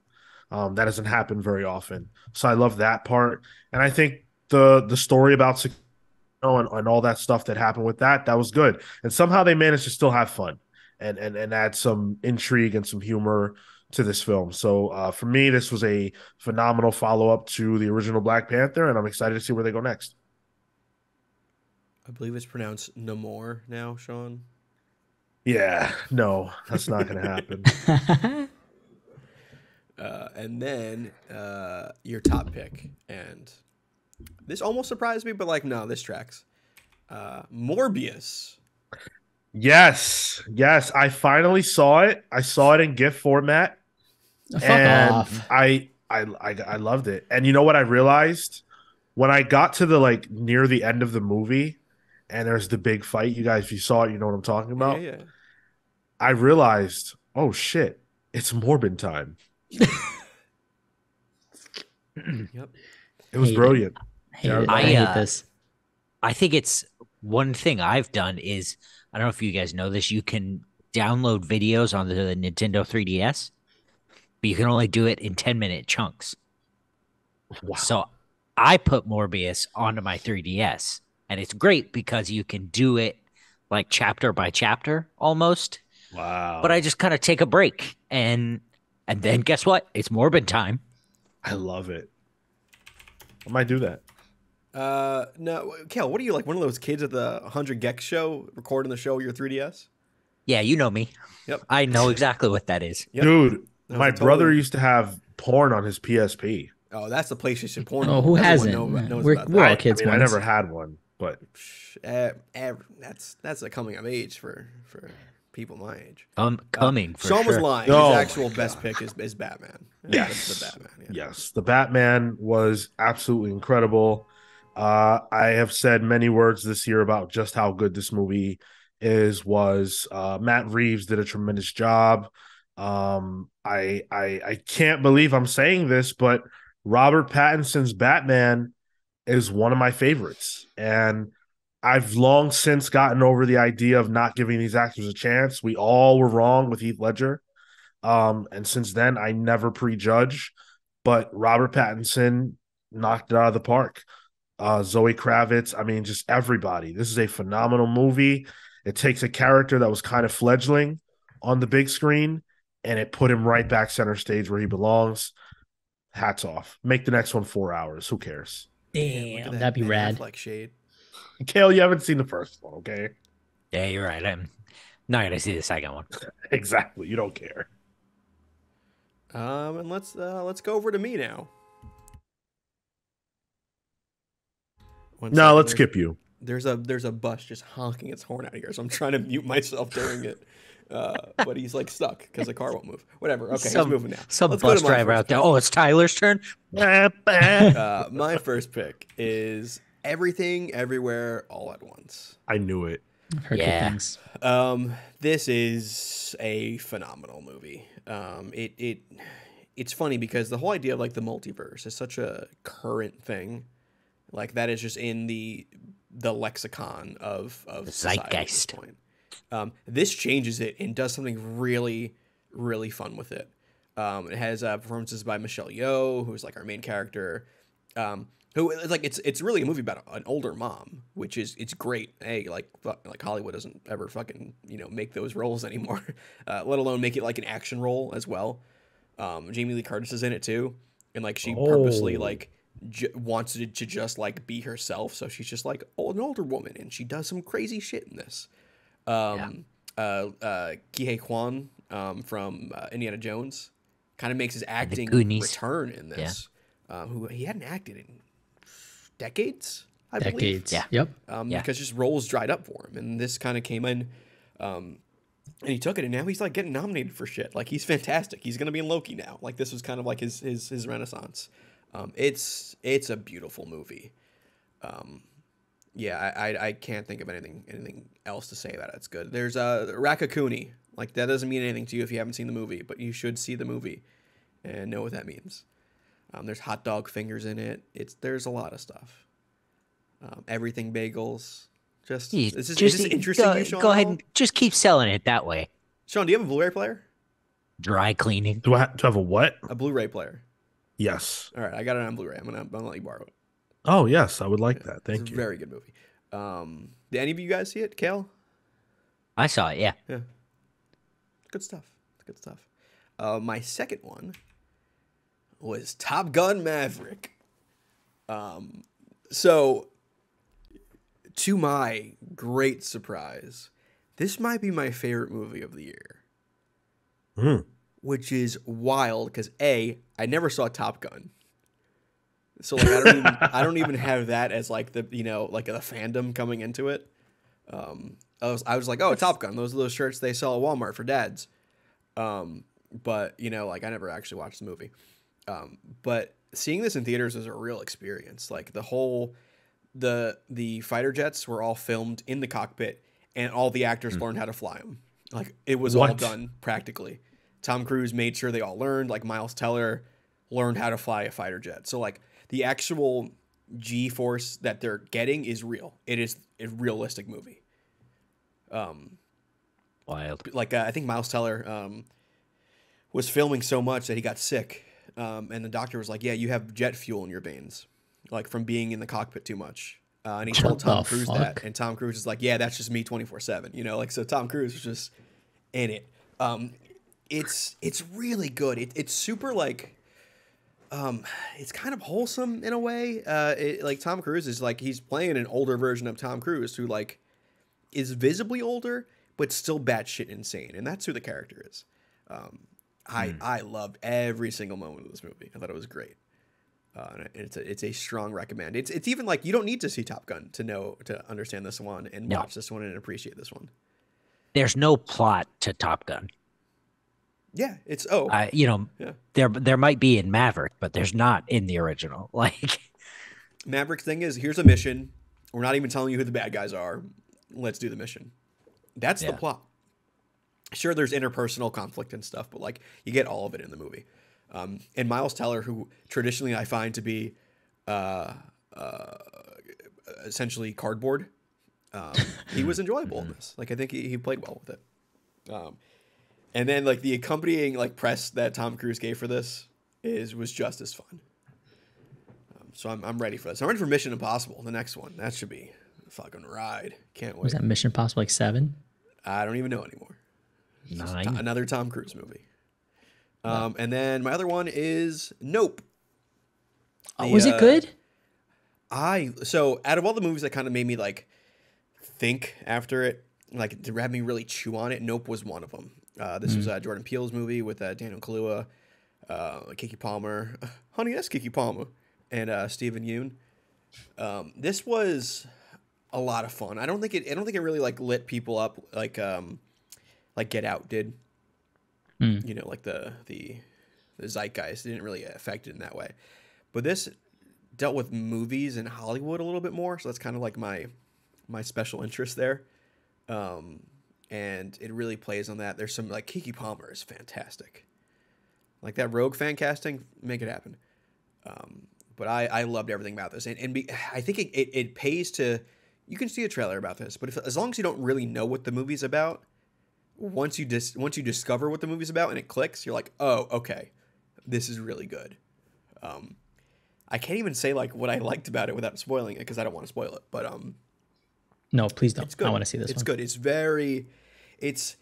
Speaker 1: That doesn't happen very often. So I love that part, and I think the story about and all that stuff that happened with that was good. And somehow they managed to still have fun and add some intrigue and some humor to this film. So for me, this was a phenomenal follow up to the original Black Panther, and I'm excited to see where they go next.
Speaker 2: I believe it's pronounced Namor now, Sean.
Speaker 1: Yeah, no, that's not going to happen.
Speaker 2: And then your top pick, and this almost surprised me, but like, no, this tracks. Morbius.
Speaker 1: Yes, yes, I finally saw it. I saw it in GIF format,
Speaker 4: Fuck
Speaker 1: and
Speaker 4: off.
Speaker 1: I loved it. And you know what I realized when I got to the like near the end of the movie, and there's the big fight. You guys, if you saw it, you know what I'm talking
Speaker 2: Yeah,
Speaker 1: about.
Speaker 2: yeah.
Speaker 1: I realized, oh shit, it's Morbin time.
Speaker 2: Yep.
Speaker 1: It was
Speaker 4: Hate it.
Speaker 1: brilliant.
Speaker 4: Hate
Speaker 1: Jared,
Speaker 4: it.
Speaker 1: go
Speaker 4: I
Speaker 1: ahead.
Speaker 4: hate this.
Speaker 3: I think it's one thing I've done is I don't know if you guys know this. You can download videos on the Nintendo 3DS, but you can only do it in 10-minute chunks.
Speaker 1: Wow.
Speaker 3: So I put Morbius onto my 3DS, and it's great because you can do it like chapter by chapter almost.
Speaker 1: Wow.
Speaker 3: But I just kind of take a break, and then guess what? It's Morbid time.
Speaker 1: I love it. I might do that.
Speaker 2: No, Kel, what are you, like one of those kids at the 100 Gex show recording the show with your 3DS?
Speaker 3: Yeah, you know me.
Speaker 2: Yep.
Speaker 3: I know exactly what that is.
Speaker 2: Yep.
Speaker 1: Dude,
Speaker 2: That was
Speaker 1: my
Speaker 2: a
Speaker 1: brother
Speaker 2: totally-
Speaker 1: used to have porn on his PSP.
Speaker 2: Oh, that's the PlayStation porn.
Speaker 4: Oh, who
Speaker 2: Everyone
Speaker 4: hasn't?
Speaker 2: knows
Speaker 4: We're
Speaker 2: about
Speaker 4: all
Speaker 2: that.
Speaker 4: kids
Speaker 1: I mean, I
Speaker 4: once.
Speaker 1: never had one, but
Speaker 2: That's a coming of age for people my age.
Speaker 3: Coming for
Speaker 2: Sean was
Speaker 3: sure.
Speaker 2: lying.
Speaker 1: Oh
Speaker 2: His
Speaker 1: my
Speaker 2: actual best pick is Batman.
Speaker 1: yes,
Speaker 2: the Batman. Yeah.
Speaker 1: yes, the Batman was absolutely incredible. I have said many words this year about just how good this movie was. Matt Reeves did a tremendous job. I can't believe I'm saying this, but Robert Pattinson's Batman is one of my favorites, and I've long since gotten over the idea of not giving these actors a chance. We all were wrong with Heath Ledger. And since then, I never prejudge, but Robert Pattinson knocked it out of the park. Zoe Kravitz, I mean, just everybody. This is a phenomenal movie. It takes a character that was kind of fledgling on the big screen and it put him right back center stage where he belongs. Hats off. Make the next one 4 hours. Who cares?
Speaker 2: Look
Speaker 4: Damn,
Speaker 2: at that
Speaker 4: that'd be
Speaker 2: Ben
Speaker 4: rad.
Speaker 2: Affleck shade.
Speaker 1: Kale, you haven't seen the first one, okay?
Speaker 3: Yeah, you're right. I'm not gonna see the second one.
Speaker 1: Exactly. You don't care.
Speaker 2: And let's go over to me now. One
Speaker 1: No,
Speaker 2: second,
Speaker 1: let's skip you.
Speaker 2: There's a bus just honking its horn out here, so I'm trying to mute myself during it. But he's like stuck because the car won't move. Whatever. Okay, he's moving now.
Speaker 3: Some
Speaker 2: Let's go to
Speaker 3: bus
Speaker 2: my
Speaker 3: driver
Speaker 2: first
Speaker 3: out there.
Speaker 2: pick.
Speaker 3: Oh, it's Tyler's turn.
Speaker 2: My first pick is Everything, Everywhere, All at Once.
Speaker 1: I knew it.
Speaker 4: I've heard
Speaker 3: Yeah.
Speaker 4: good things.
Speaker 2: This is a phenomenal movie. It's funny because the whole idea of like the multiverse is such a current thing. Like that is just in the lexicon of society at this
Speaker 3: zeitgeist.
Speaker 2: point. This changes it and does something really, really fun with it. It has performances by Michelle Yeoh, who's like our main character. Who like it's really a movie about an older mom, which is it's great. Hey, like Hollywood doesn't ever fucking make those roles anymore, let alone make it like an action role as well. Jamie Lee Curtis is in it too, and like she purposely like wants to just like be herself, so she's just like an older woman, and she does some crazy shit in this. Ki Kwan from Indiana Jones kind of makes his acting
Speaker 3: Goonies.
Speaker 2: return in this. Who he hadn't acted in decades, I believe.
Speaker 4: Decades.
Speaker 3: Yeah.
Speaker 4: Yep.
Speaker 2: Because just roles dried up for him, and this kind of came in, and he took it, and now he's like getting nominated for shit. Like he's fantastic. He's gonna be in Loki now. Like this was kind of like his renaissance. It's a beautiful movie. I can't think of anything else to say about it. It's good. There's Rakakuni. Like that doesn't mean anything to you if you haven't seen the movie, but you should see the movie and know what that means. There's hot dog fingers in it. There's a lot of stuff. Everything bagels. Is this interesting, you, Sean?
Speaker 3: Go ahead and just keep selling it that way.
Speaker 2: Sean, do you have a Blu-ray player?
Speaker 3: Dry cleaning.
Speaker 1: Do I to have a what?
Speaker 2: A Blu-ray player.
Speaker 1: Yes.
Speaker 2: All right, I got it on Blu-ray. I'm gonna let you borrow it.
Speaker 1: Oh yes, I would like that.
Speaker 2: It's a
Speaker 1: Thank you.
Speaker 2: very good movie. Did any of you guys see it, Kale?
Speaker 3: I saw it. Yeah.
Speaker 2: Yeah, good stuff. Good stuff. My second one was Top Gun Maverick. So, to my great surprise, this might be my favorite movie of the year,
Speaker 1: Mm.
Speaker 2: which is wild because I never saw Top Gun. So like I don't even have that as like the like the fandom coming into it. I was like, oh, Top Gun, those are those shirts they sell at Walmart for dads. But like I never actually watched the movie. But seeing this in theaters was a real experience. Like the fighter jets were all filmed in the cockpit, and all the actors learned how to fly them. Like it was all
Speaker 1: What?
Speaker 2: done practically. Tom Cruise made sure they all learned. Like Miles Teller learned how to fly a fighter jet. So like the actual G force that they're getting is real. It is a realistic movie.
Speaker 3: Wild.
Speaker 2: Like I think Miles Teller was filming so much that he got sick, and the doctor was like, "Yeah, you have jet fuel in your veins, like from being in the cockpit too much." And he told Tom Cruise that, and Tom Cruise is like, "Yeah, that's just me 24/7." Like so Tom Cruise was just in it. It's really good. It's super like. It's kind of wholesome in a way. Like Tom Cruise is like he's playing an older version of Tom Cruise who like is visibly older but still batshit insane, and that's who the character is. I loved every single moment of this movie. I thought it was great. And it's a strong recommend. It's even like you don't need to see Top Gun to understand this one and watch this one and appreciate this one.
Speaker 3: There's no plot to Top Gun.
Speaker 2: Yeah, it's yeah.
Speaker 3: There might be in Maverick, but there's not in the original. Like
Speaker 2: Maverick's thing is here's a mission. We're not even telling you who the bad guys are. Let's do the mission. That's the plot. Sure, there's interpersonal conflict and stuff, but like you get all of it in the movie. And Miles Teller, who traditionally I find to be essentially cardboard, he was enjoyable in this. Like I think he played well with it. And then like the accompanying like press that Tom Cruise gave for this was just as fun. So I'm ready for this. I'm ready for Mission Impossible, the next one. That should be a fucking ride. Can't wait.
Speaker 4: Was that Mission Impossible like 7?
Speaker 2: I don't even know anymore.
Speaker 3: 9.
Speaker 2: Another Tom Cruise movie. And then my other one is Nope.
Speaker 4: Was it good?
Speaker 2: So out of all the movies that kind of made me like think after it, like to have me really chew on it, Nope was one of them. This was Jordan Peele's movie with Daniel Kaluuya, Keke Palmer, honey, that's Keke Palmer, and Stephen Yeun. This was a lot of fun. I don't think it really like lit people up like Get Out did. Like the zeitgeist didn't really affect it in that way. But this dealt with movies and Hollywood a little bit more, so that's kind of like my special interest there. And it really plays on that. There's some like Keke Palmer is fantastic. Like that Rogue fan casting, make it happen. But I loved everything about this, and I think it pays to. You can see a trailer about this, but as long as you don't really know what the movie's about, once you discover what the movie's about and it clicks, you're like, oh, okay, this is really good. I can't even say like what I liked about it without spoiling it because I don't want to spoil it. But
Speaker 4: No, please don't.
Speaker 2: it's good.
Speaker 4: I want to see this
Speaker 2: It's
Speaker 4: one.
Speaker 2: good. It's very. It's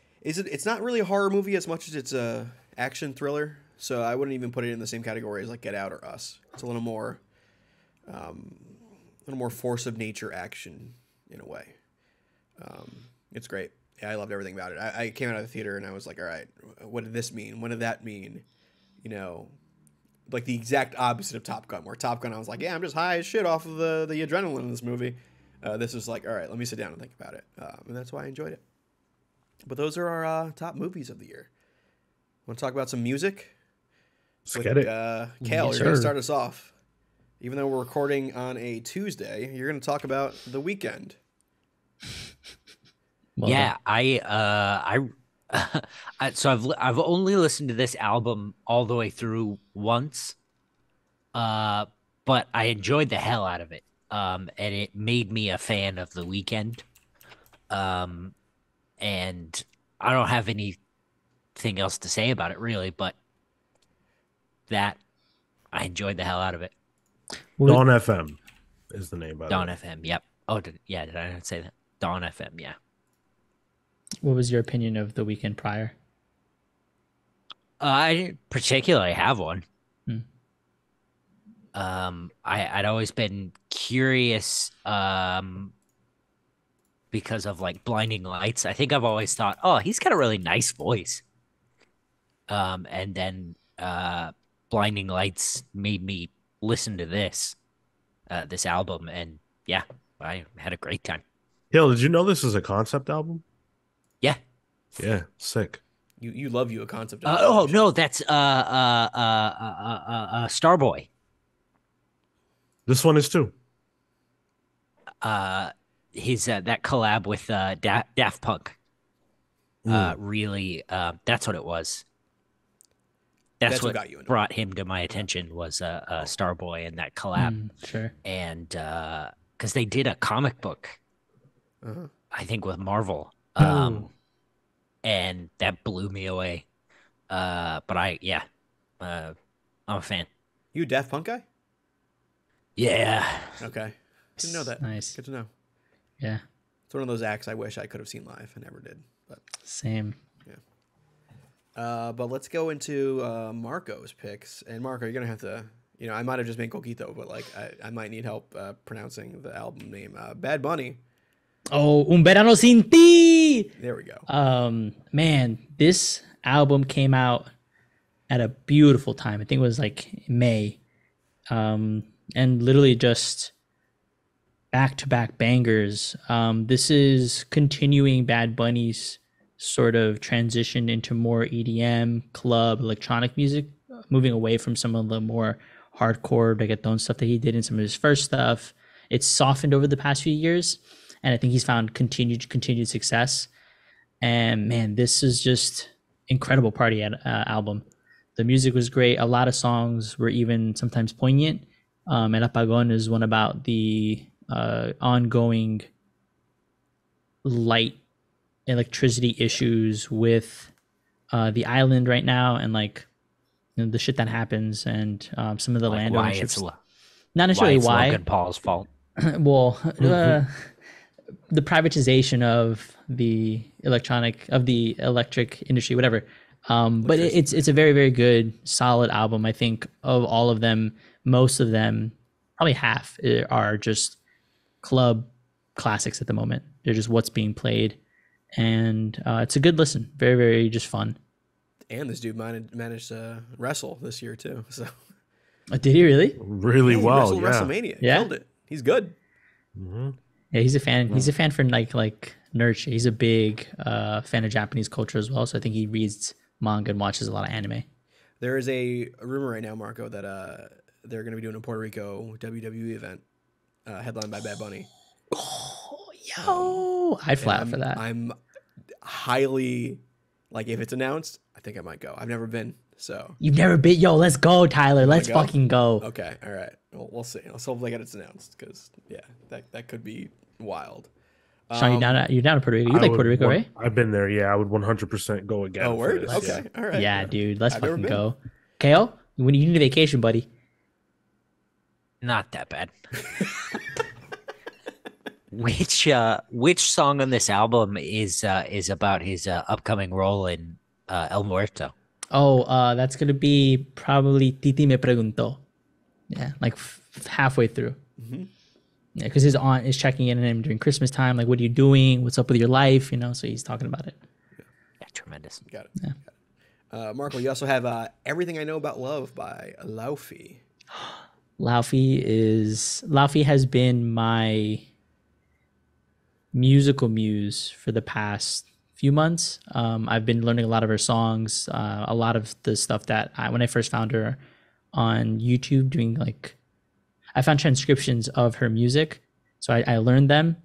Speaker 2: not really a horror movie as much as it's a action thriller. So I wouldn't even put it in the same category as like Get Out or Us. It's a little more force of nature action in a way. It's great. Yeah, I loved everything about it. I came out of the theater and I was like, all right, what did this mean? What did that mean? Like the exact opposite of Top Gun, where Top Gun I was like, yeah, I'm just high as shit off of the adrenaline in this movie. This was like, all right, let me sit down and think about it. And that's why I enjoyed it. But those are our top movies of the year. Want to talk about some music?
Speaker 1: Let's get it.
Speaker 2: Kale,
Speaker 4: Yes,
Speaker 2: you're going
Speaker 4: sir.
Speaker 2: to start us off. Even though we're recording on a Tuesday, you're going to talk about The Weeknd.
Speaker 4: Well
Speaker 3: yeah,
Speaker 4: done.
Speaker 3: so I've only listened to this album all the way through once, but I enjoyed the hell out of it, and it made me a fan of The Weeknd, and I don't have anything anything else to say about it really, but that I enjoyed the hell out of it.
Speaker 1: Dawn FM is the name, by the
Speaker 3: Dawn
Speaker 1: way.
Speaker 3: FM, yep. Oh, did I not say that? Dawn FM, yeah.
Speaker 4: What was your opinion of the weekend prior?
Speaker 3: I didn't particularly have one.
Speaker 4: Hmm.
Speaker 3: I'd always been curious, because of like Blinding Lights. I think I've always thought, oh, he's got a really nice voice. And then Blinding Lights made me listen to this album, and yeah, I had a great time.
Speaker 1: Hill, did you know this is a concept album?
Speaker 3: Yeah.
Speaker 1: Yeah, sick.
Speaker 2: You love you a concept.
Speaker 3: Oh no, that's Starboy.
Speaker 1: This one is too.
Speaker 3: His that collab with Daft Punk. Really, that's what it was. That's what
Speaker 2: got you into
Speaker 3: brought him to my attention was Starboy and that collab.
Speaker 4: Sure.
Speaker 3: And because they did a comic book, I think with Marvel, and that blew me away. But I'm a fan.
Speaker 2: You a Daft Punk guy?
Speaker 3: Yeah.
Speaker 2: Okay. Didn't know that.
Speaker 4: Nice.
Speaker 2: Good to know.
Speaker 4: Yeah.
Speaker 2: It's one of those acts I wish I could have seen live. I never did. But
Speaker 4: Same.
Speaker 2: but let's go into Marco's picks. And Marco, you're gonna have to. I might have just made Coquito, but like I might need help pronouncing the album name. Bad Bunny.
Speaker 4: Oh, Un Verano Sin Ti.
Speaker 2: There we go.
Speaker 4: Man, this album came out at a beautiful time. I think it was like May. And literally just back-to-back bangers. This is continuing Bad Bunny's sort of transition into more EDM, club, electronic music, moving away from some of the more hardcore reggaeton stuff that he did in some of his first stuff. It's softened over the past few years, and I think he's found continued success. And man, this is just incredible party album. The music was great. A lot of songs were even sometimes poignant. El Apagón is one about the ongoing light electricity issues with the island right now, and like the shit that happens, and some of the land ownerships. Not necessarily why.
Speaker 3: Logan Paul's fault.
Speaker 4: Well, the privatization of the electric industry, whatever. But it's a very, very good, solid album. I think of all of them, most of them, probably half, are just club classics at the moment. They're just what's being played, and it's a good listen. Very, very just fun.
Speaker 2: And this dude managed to wrestle this year too. So
Speaker 4: Did he really?
Speaker 1: Really
Speaker 2: he
Speaker 1: well,
Speaker 2: wrestled
Speaker 1: yeah.
Speaker 2: WrestleMania.
Speaker 4: Yeah.
Speaker 2: Killed it. He's good.
Speaker 4: Yeah, he's a fan. He's a fan for like nerd. He's a big fan of Japanese culture as well. So I think he reads manga and watches a lot of anime.
Speaker 2: There is a rumor right now, Marco, that they're going to be doing a Puerto Rico WWE event headlined by Bad Bunny.
Speaker 4: Oh, yo, I'd fly out for that.
Speaker 2: I'm highly, like, if it's announced, I think I might go. I've never been, so.
Speaker 4: You've never been? Yo, let's go, Tyler. Let's
Speaker 2: go?
Speaker 4: fucking go.
Speaker 2: Okay, all right. Well, we'll see. Let's hope it's announced, because, yeah, that could be wild.
Speaker 4: Sean, you're down to Puerto Rico. You like Puerto Rico, right?
Speaker 1: I've been there. Yeah, I would 100% go again.
Speaker 2: Oh,
Speaker 1: for
Speaker 2: word?
Speaker 1: this,
Speaker 2: Okay, all right.
Speaker 4: Yeah, dude. Let's
Speaker 2: I've never
Speaker 4: fucking
Speaker 2: been.
Speaker 4: go. KO, when you need a vacation, buddy.
Speaker 3: Not that bad. Which song on this album is about his upcoming role in El Muerto?
Speaker 4: Oh, that's gonna be probably Titi Me Preguntó. Yeah, like halfway through.
Speaker 2: Mm-hmm.
Speaker 4: Yeah, because his aunt is checking in on him during Christmas time. Like, what are you doing? What's up with your life? So he's talking about it.
Speaker 3: Yeah, tremendous.
Speaker 2: Got it.
Speaker 4: Yeah.
Speaker 2: Got it. Marco, you also have Everything I Know About Love by Laufey.
Speaker 4: Laufey has been my musical muse for the past few months. I've been learning a lot of her songs, a lot of the stuff that when I first found her on YouTube doing I found transcriptions of her music. So I learned them,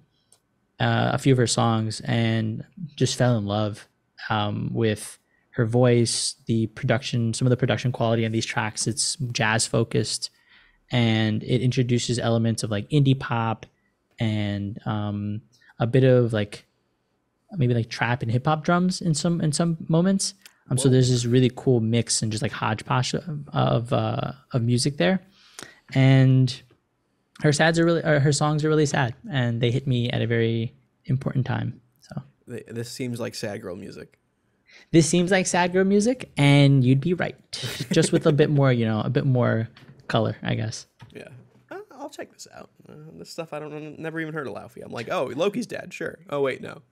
Speaker 4: a few of her songs, and just fell in love with her voice, the production, some of the production quality on these tracks. It's jazz focused, and it introduces elements of indie pop and a bit of maybe trap and hip hop drums in some moments. So
Speaker 2: Whoa.
Speaker 4: there's this really cool mix and just like hodgepodge of music there, and her songs are really sad, and they hit me at a very important time. So
Speaker 2: This seems like sad girl music.
Speaker 4: this seems like sad girl music, and you'd be right, just with a bit more, a bit more color, I guess.
Speaker 2: Yeah. I'll check this out. This stuff never even heard of Laufey. I'm like, oh, Loki's dead. Sure. Oh, wait, no.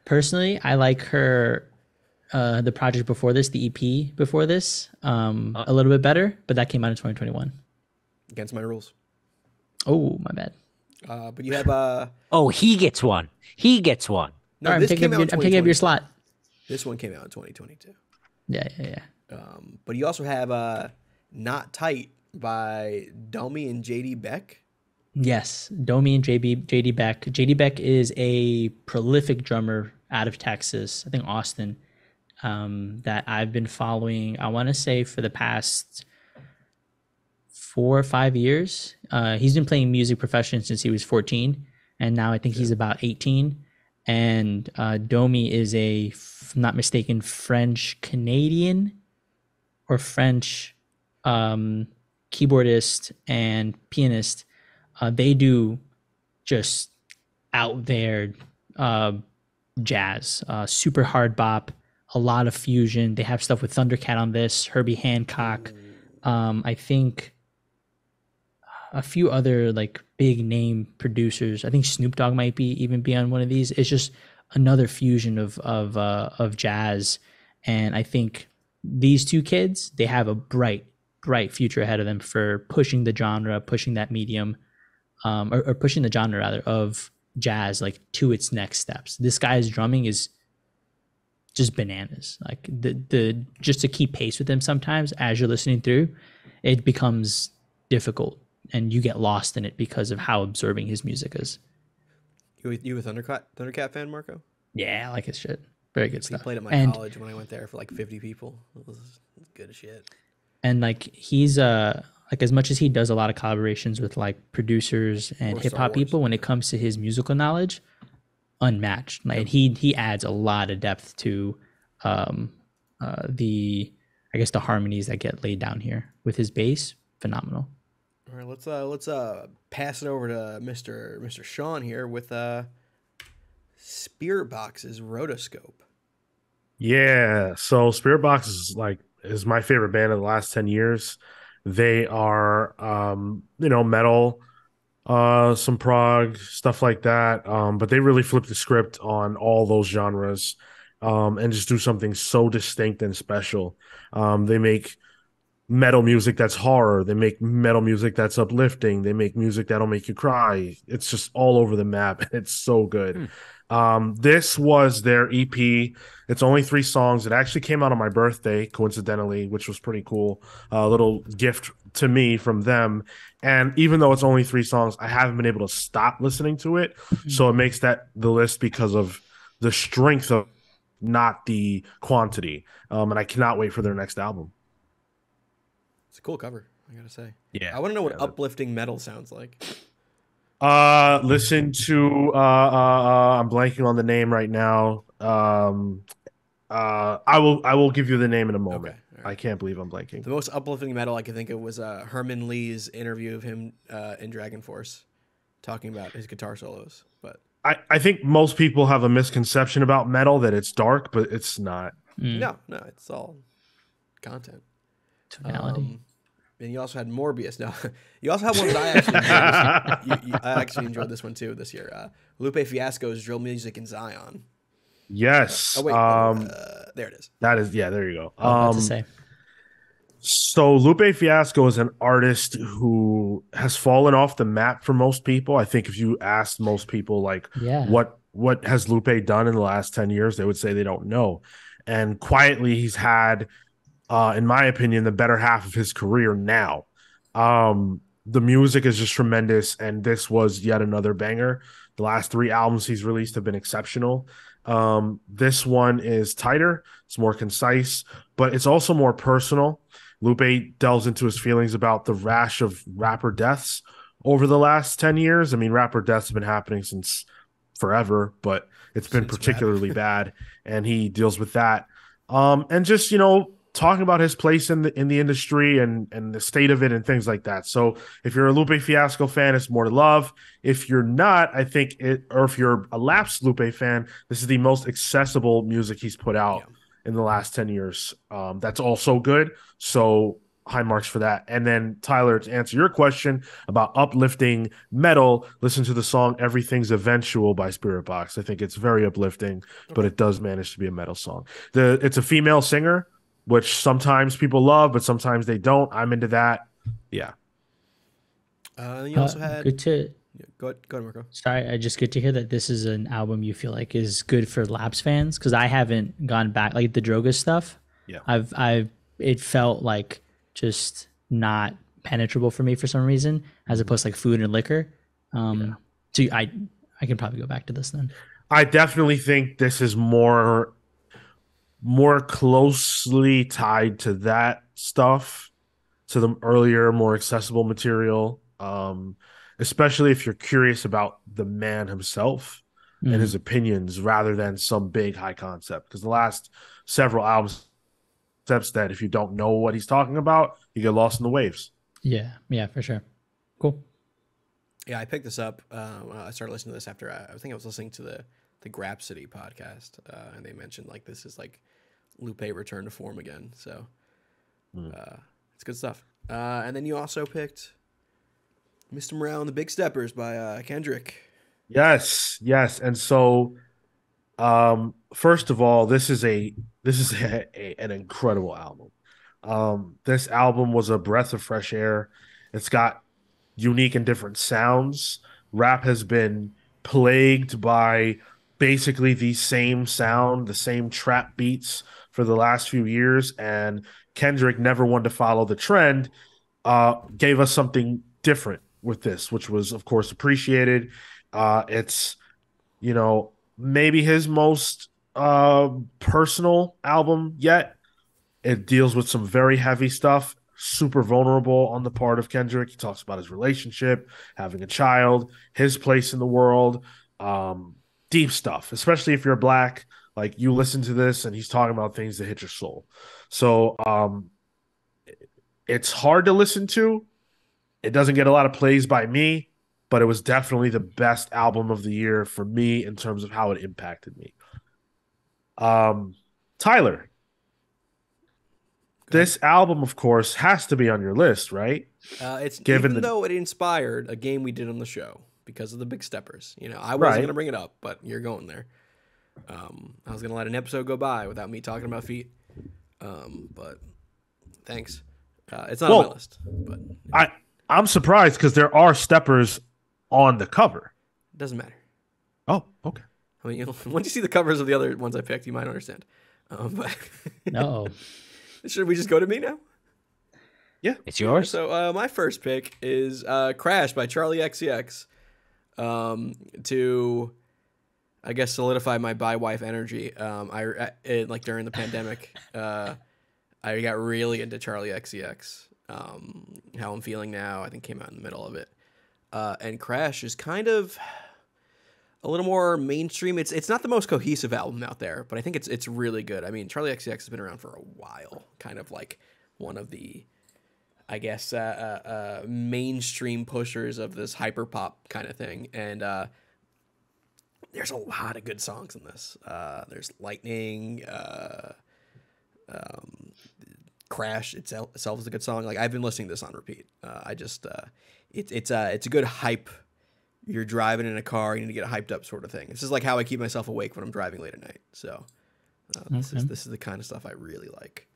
Speaker 4: Personally, I like her, the project before this, the EP before this, a little bit better, but that came out in 2021.
Speaker 2: Against my rules.
Speaker 4: Oh, my bad.
Speaker 2: But you have
Speaker 3: Oh, he gets one. He gets one.
Speaker 2: no.
Speaker 4: All right,
Speaker 2: This
Speaker 4: I'm
Speaker 2: came out in
Speaker 4: taking up your
Speaker 2: 2020.
Speaker 4: slot.
Speaker 2: This one came out in 2022.
Speaker 4: Yeah.
Speaker 2: But you also have Not Tight by Domi and JD Beck.
Speaker 4: Yes, Domi and JD Beck. JD Beck is a prolific drummer out of Texas, I think Austin, that I've been following, I want to say, for the past 4 or 5 years. He's been playing music professionally since he was 14, and now I think he's about 18. And Domi is if I'm not mistaken, French Canadian or French keyboardist and pianist. They do just out there jazz, super hard bop, a lot of fusion. They have stuff with Thundercat on this, Herbie Hancock. I think a few other like big name producers. I think Snoop Dogg might even be on one of these. It's just another fusion of jazz, and I think these two kids, they have a bright future ahead of them for pushing the genre, pushing that medium, or pushing the genre rather of jazz like to its next steps. This guy's drumming is just bananas. Like the just to keep pace with him sometimes as you're listening through, it becomes difficult and you get lost in it because of how absorbing his music is.
Speaker 2: You a Thundercat fan, Marco?
Speaker 4: Yeah, I like his shit. Very good
Speaker 2: He
Speaker 4: stuff.
Speaker 2: played at my
Speaker 4: and
Speaker 2: college when I went there for like 50 people. It was good as shit.
Speaker 4: and like he's like as much as he does a lot of collaborations with like producers and
Speaker 2: Or
Speaker 4: hip
Speaker 2: Star
Speaker 4: hop
Speaker 2: Wars.
Speaker 4: people, when it comes to his musical knowledge, unmatched. Like he adds a lot of depth to the I guess the harmonies that get laid down here with his bass. Phenomenal.
Speaker 2: All right, let's pass it over to Mr. Sean here with Spirit Box's Rotoscope.
Speaker 1: Yeah, so Spirit Box is my favorite band of the last 10 years. They are metal, some prog, stuff like that. But they really flip the script on all those genres, and just do something so distinct and special. They make metal music that's horror. They make metal music that's uplifting. They make music that'll make you cry. It's just all over the map. It's so good. This was their EP. It's only 3 songs. It actually came out on my birthday, coincidentally, which was pretty cool. A little gift to me from them. And even though it's only 3 songs, I haven't been able to stop listening to it. So it makes that the list because of the strength of, not the quantity. And I cannot wait for their next album.
Speaker 2: It's a cool cover, I gotta say.
Speaker 1: Yeah.
Speaker 2: I want to know what uplifting metal sounds like.
Speaker 1: Listen to I'm blanking on the name right now. I will give you the name in a moment.
Speaker 2: Okay, all right.
Speaker 1: I can't believe I'm blanking.
Speaker 2: The most uplifting metal I could think of was Herman Lee's interview of him in Dragon Force, talking about his guitar solos. But
Speaker 1: I think most people have a misconception about metal that it's dark, but it's not.
Speaker 2: no, it's all content.
Speaker 4: Tonality.
Speaker 2: And you also had Morbius. No, you also have one that I actually enjoyed. I actually enjoyed this one too this year. Lupe Fiasco's Drill Music in Zion.
Speaker 1: Yes.
Speaker 2: Oh wait, there it is.
Speaker 1: That is, yeah, there you go.
Speaker 4: What to say?
Speaker 1: So Lupe Fiasco is an artist who has fallen off the map for most people. I think if you asked most people like
Speaker 4: Yeah.
Speaker 1: what has Lupe done in the last 10 years, they would say they don't know. And quietly he's had in my opinion, the better half of his career now. The music is just tremendous, and this was yet another banger. The last 3 albums he's released have been exceptional. This one is tighter, it's more concise, but it's also more personal. Lupe delves into his feelings about the rash of rapper deaths over the last 10 years. I mean, rapper deaths have been happening since forever, but it's been particularly bad, and he deals with that. And just talking about his place in the industry and the state of it and things like that. So if you're a Lupe Fiasco fan, it's more to love. If you're not, I think or if you're a lapsed Lupe fan, this is the most accessible music he's put
Speaker 2: Yeah.
Speaker 1: out in the last 10 years. That's also good. So high marks for that. And then Tyler, to answer your question about uplifting metal, listen to the song "Everything's Eventual" by Spirit Box. I think it's very uplifting, but
Speaker 2: Okay.
Speaker 1: it does manage to be a metal song. It's a female singer, which sometimes people love, but sometimes they don't. I'm into that. Yeah.
Speaker 2: And you also had
Speaker 4: Good to
Speaker 2: yeah, go ahead, Marco.
Speaker 4: sorry, I just good to hear that this is an album you feel like is good for Labs fans because I haven't gone back like the Droga stuff.
Speaker 1: Yeah.
Speaker 4: I've it felt like just not penetrable for me for some reason, as opposed to like food and liquor. So I can probably go back to this then.
Speaker 1: I definitely think this is more closely tied to that stuff, to the earlier, more accessible material. Especially if you're curious about the man himself and his
Speaker 4: Mm,
Speaker 1: opinions rather than some big high concept. Because the last several albums steps that if you don't know what he's talking about, you get lost in the waves.
Speaker 4: yeah, for sure. Cool.
Speaker 2: Yeah, I picked this up. I started listening to this after I think I was listening to the Grapsody podcast, and they mentioned like this is like Lupe return to form again. So it's good stuff. And then you also picked Mr. Morale and the Big Steppers by Kendrick.
Speaker 1: Yes, yes. And so first of all, an incredible album. This album was a breath of fresh air. It's got unique and different sounds. Rap has been plagued by basically the same sound, the same trap beats for the last few years, and Kendrick never wanted to follow the trend. Gave us something different with this, which was, of course, appreciated. It's maybe his most personal album yet. It deals with some very heavy stuff, super vulnerable on the part of Kendrick. He talks about his relationship, having a child, his place in the world, deep stuff, especially if you're black. Like, you listen to this and he's talking about things that hit your soul. So it's hard to listen to. It doesn't get a lot of plays by me, but it was definitely the best album of the year for me in terms of how it impacted me. Tyler,
Speaker 2: Go ahead.
Speaker 1: this album, of course, has to be on your list, right?
Speaker 2: It's
Speaker 1: Given
Speaker 2: even
Speaker 1: the
Speaker 2: though it inspired a game we did on the show because of the Big Steppers. You know, I wasn't
Speaker 1: right.
Speaker 2: gonna bring it up, but you're going there. I was gonna let an episode go by without me talking about feet. But thanks. It's not on my list, but
Speaker 1: I'm surprised because there are steppers on the cover.
Speaker 2: it doesn't matter.
Speaker 1: Oh, okay.
Speaker 2: I mean, once you see the covers of the other ones I picked, you might understand. But
Speaker 4: No.
Speaker 2: should we just go to me now?
Speaker 1: Yeah,
Speaker 3: It's yours.
Speaker 2: So my first pick is "Crash" by Charlie XCX. To, I guess, solidify my bi wife energy. Like during the pandemic, I got really into Charlie XCX. How I'm feeling now, I think, came out in the middle of it. And "Crash" is kind of a little more mainstream. It's not the most cohesive album out there, but I think it's really good. I mean, Charlie XCX has been around for a while, kind of like one of the, I guess, mainstream pushers of this hyper pop kind of thing. And there's a lot of good songs in this. There's "Lightning," "Crash" itself is a good song. Like, I've been listening to this on repeat. It's a good hype. You're driving in a car, you need to get hyped up sort of thing. This is like how I keep myself awake when I'm driving late at night. So this is the kind of stuff I really like.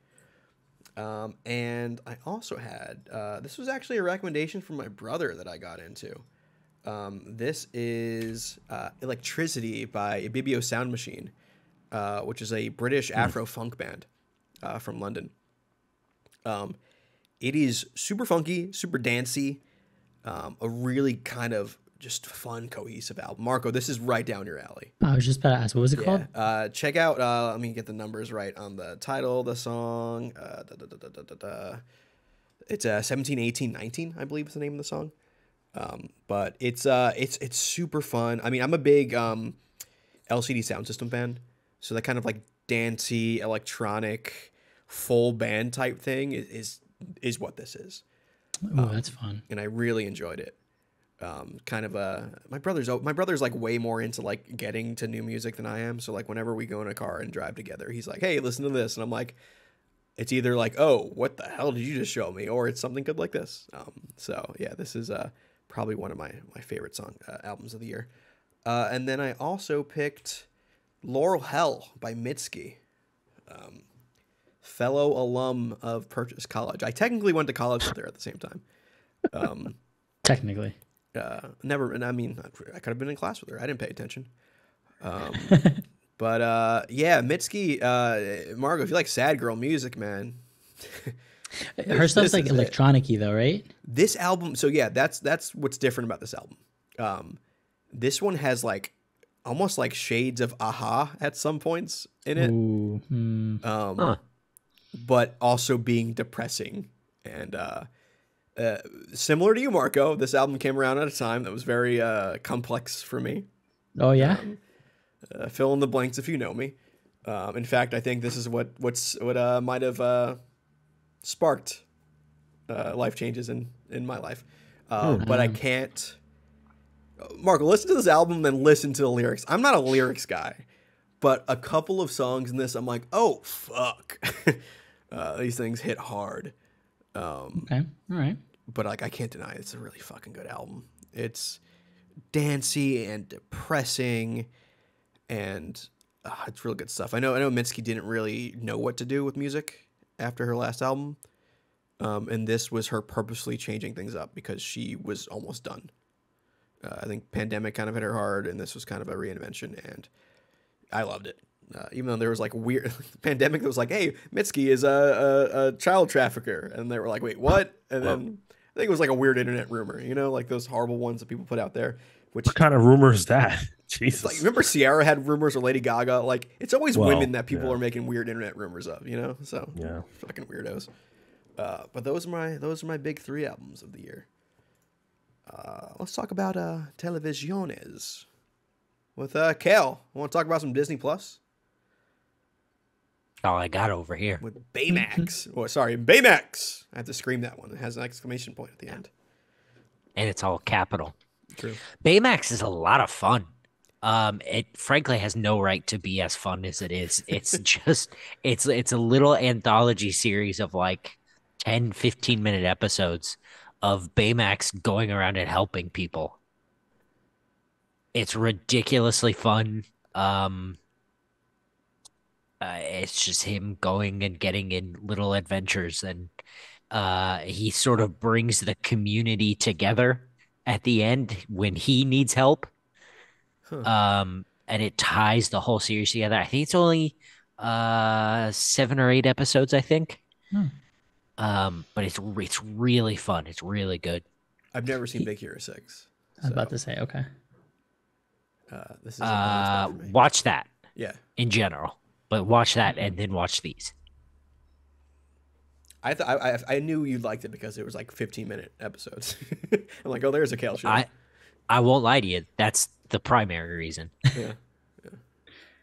Speaker 2: And I also had this was actually a recommendation from my brother that I got into. This is "Electricity" by Ibibio Sound Machine, which is a British Afro funk band from London. It is super funky, super dancey, a really kind of just fun, cohesive album. Marco, this is right down your alley.
Speaker 4: I was just about to ask, what was it called?
Speaker 2: Check out, let me get the numbers right on the title of the song. It's 17, 18, 19, I believe is the name of the song. But it's super fun. I mean, I'm a big LCD Sound System fan, so that kind of like dancey, electronic, full band type thing is what this is.
Speaker 4: Oh, that's fun.
Speaker 2: And I really enjoyed it. Kind of my brother's like way more into like getting to new music than I am. So like whenever we go in a car and drive together, he's like, "Hey, listen to this," and I'm like, it's either like, "Oh, what the hell did you just show me?" or it's something good like this. So yeah, this is probably one of my favorite albums of the year. And then I also picked Laurel Hell by Mitski, fellow alum of Purchase College. I technically went to college with her at the same time.
Speaker 4: Technically.
Speaker 2: Never, and I mean, I could have been in class with her. I didn't pay attention. But yeah, Mitski, Margo, if you like sad girl music, man.
Speaker 4: Her stuff's like electronic-y though, right?
Speaker 2: This album, so yeah, that's what's different about this album. This one has like almost like shades of Aha at some points in it.
Speaker 4: Ooh,
Speaker 2: But also being depressing and similar to you, Marco. This album came around at a time that was very complex for me.
Speaker 4: Oh yeah.
Speaker 2: Fill in the blanks if you know me. In fact, I think this is what might have sparked life changes in my life. But I can't. Marco, listen to this album and listen to the lyrics. I'm not a lyrics guy, but a couple of songs in this, I'm like, oh fuck, these things hit hard.
Speaker 4: Okay, all right.
Speaker 2: But like, I can't deny it's a really fucking good album. It's dancey and depressing, and it's really good stuff. I know Mitski didn't really know what to do with music after her last album, and this was her purposely changing things up because she was almost done. I think pandemic kind of hit her hard, and this was kind of a reinvention, and I loved it. Even though there was like weird pandemic that was like, hey, Mitski is a child trafficker, and they were like, wait, what? And then I think it was like a weird internet rumor, like those horrible ones that people put out there. Which
Speaker 1: what kind of rumor is that? Jesus.
Speaker 2: Like, remember Ciara had rumors or Lady Gaga? Like, it's always women that people are making weird internet rumors of, So
Speaker 1: yeah,
Speaker 2: fucking weirdos. But those are my big 3 albums of the year. Let's talk about televisiones with Kale. Want to talk about some Disney Plus?
Speaker 3: All I got over here.
Speaker 2: With Baymax. Baymax. I have to scream that one. It has an exclamation point at the end.
Speaker 3: And it's all capital.
Speaker 2: True.
Speaker 3: Baymax is a lot of fun. It frankly has no right to be as fun as it is. It's just, it's a little anthology series of like 10, 15-minute episodes of Baymax going around and helping people. It's ridiculously fun. It's just him going and getting in little adventures, and he sort of brings the community together at the end when he needs help. And it ties the whole series together. I think it's only 7 or 8 episodes, I think. But it's really fun. It's really good.
Speaker 2: I've never seen Big Hero 6.
Speaker 4: I was about to say, okay.
Speaker 2: This is a for me.
Speaker 3: Watch that.
Speaker 2: Yeah.
Speaker 3: In general. But watch that and then watch these.
Speaker 2: I knew you liked it because it was like 15-minute episodes. I'm like, oh, there's a Kale show.
Speaker 3: I won't lie to you. That's the primary reason.
Speaker 2: Yeah.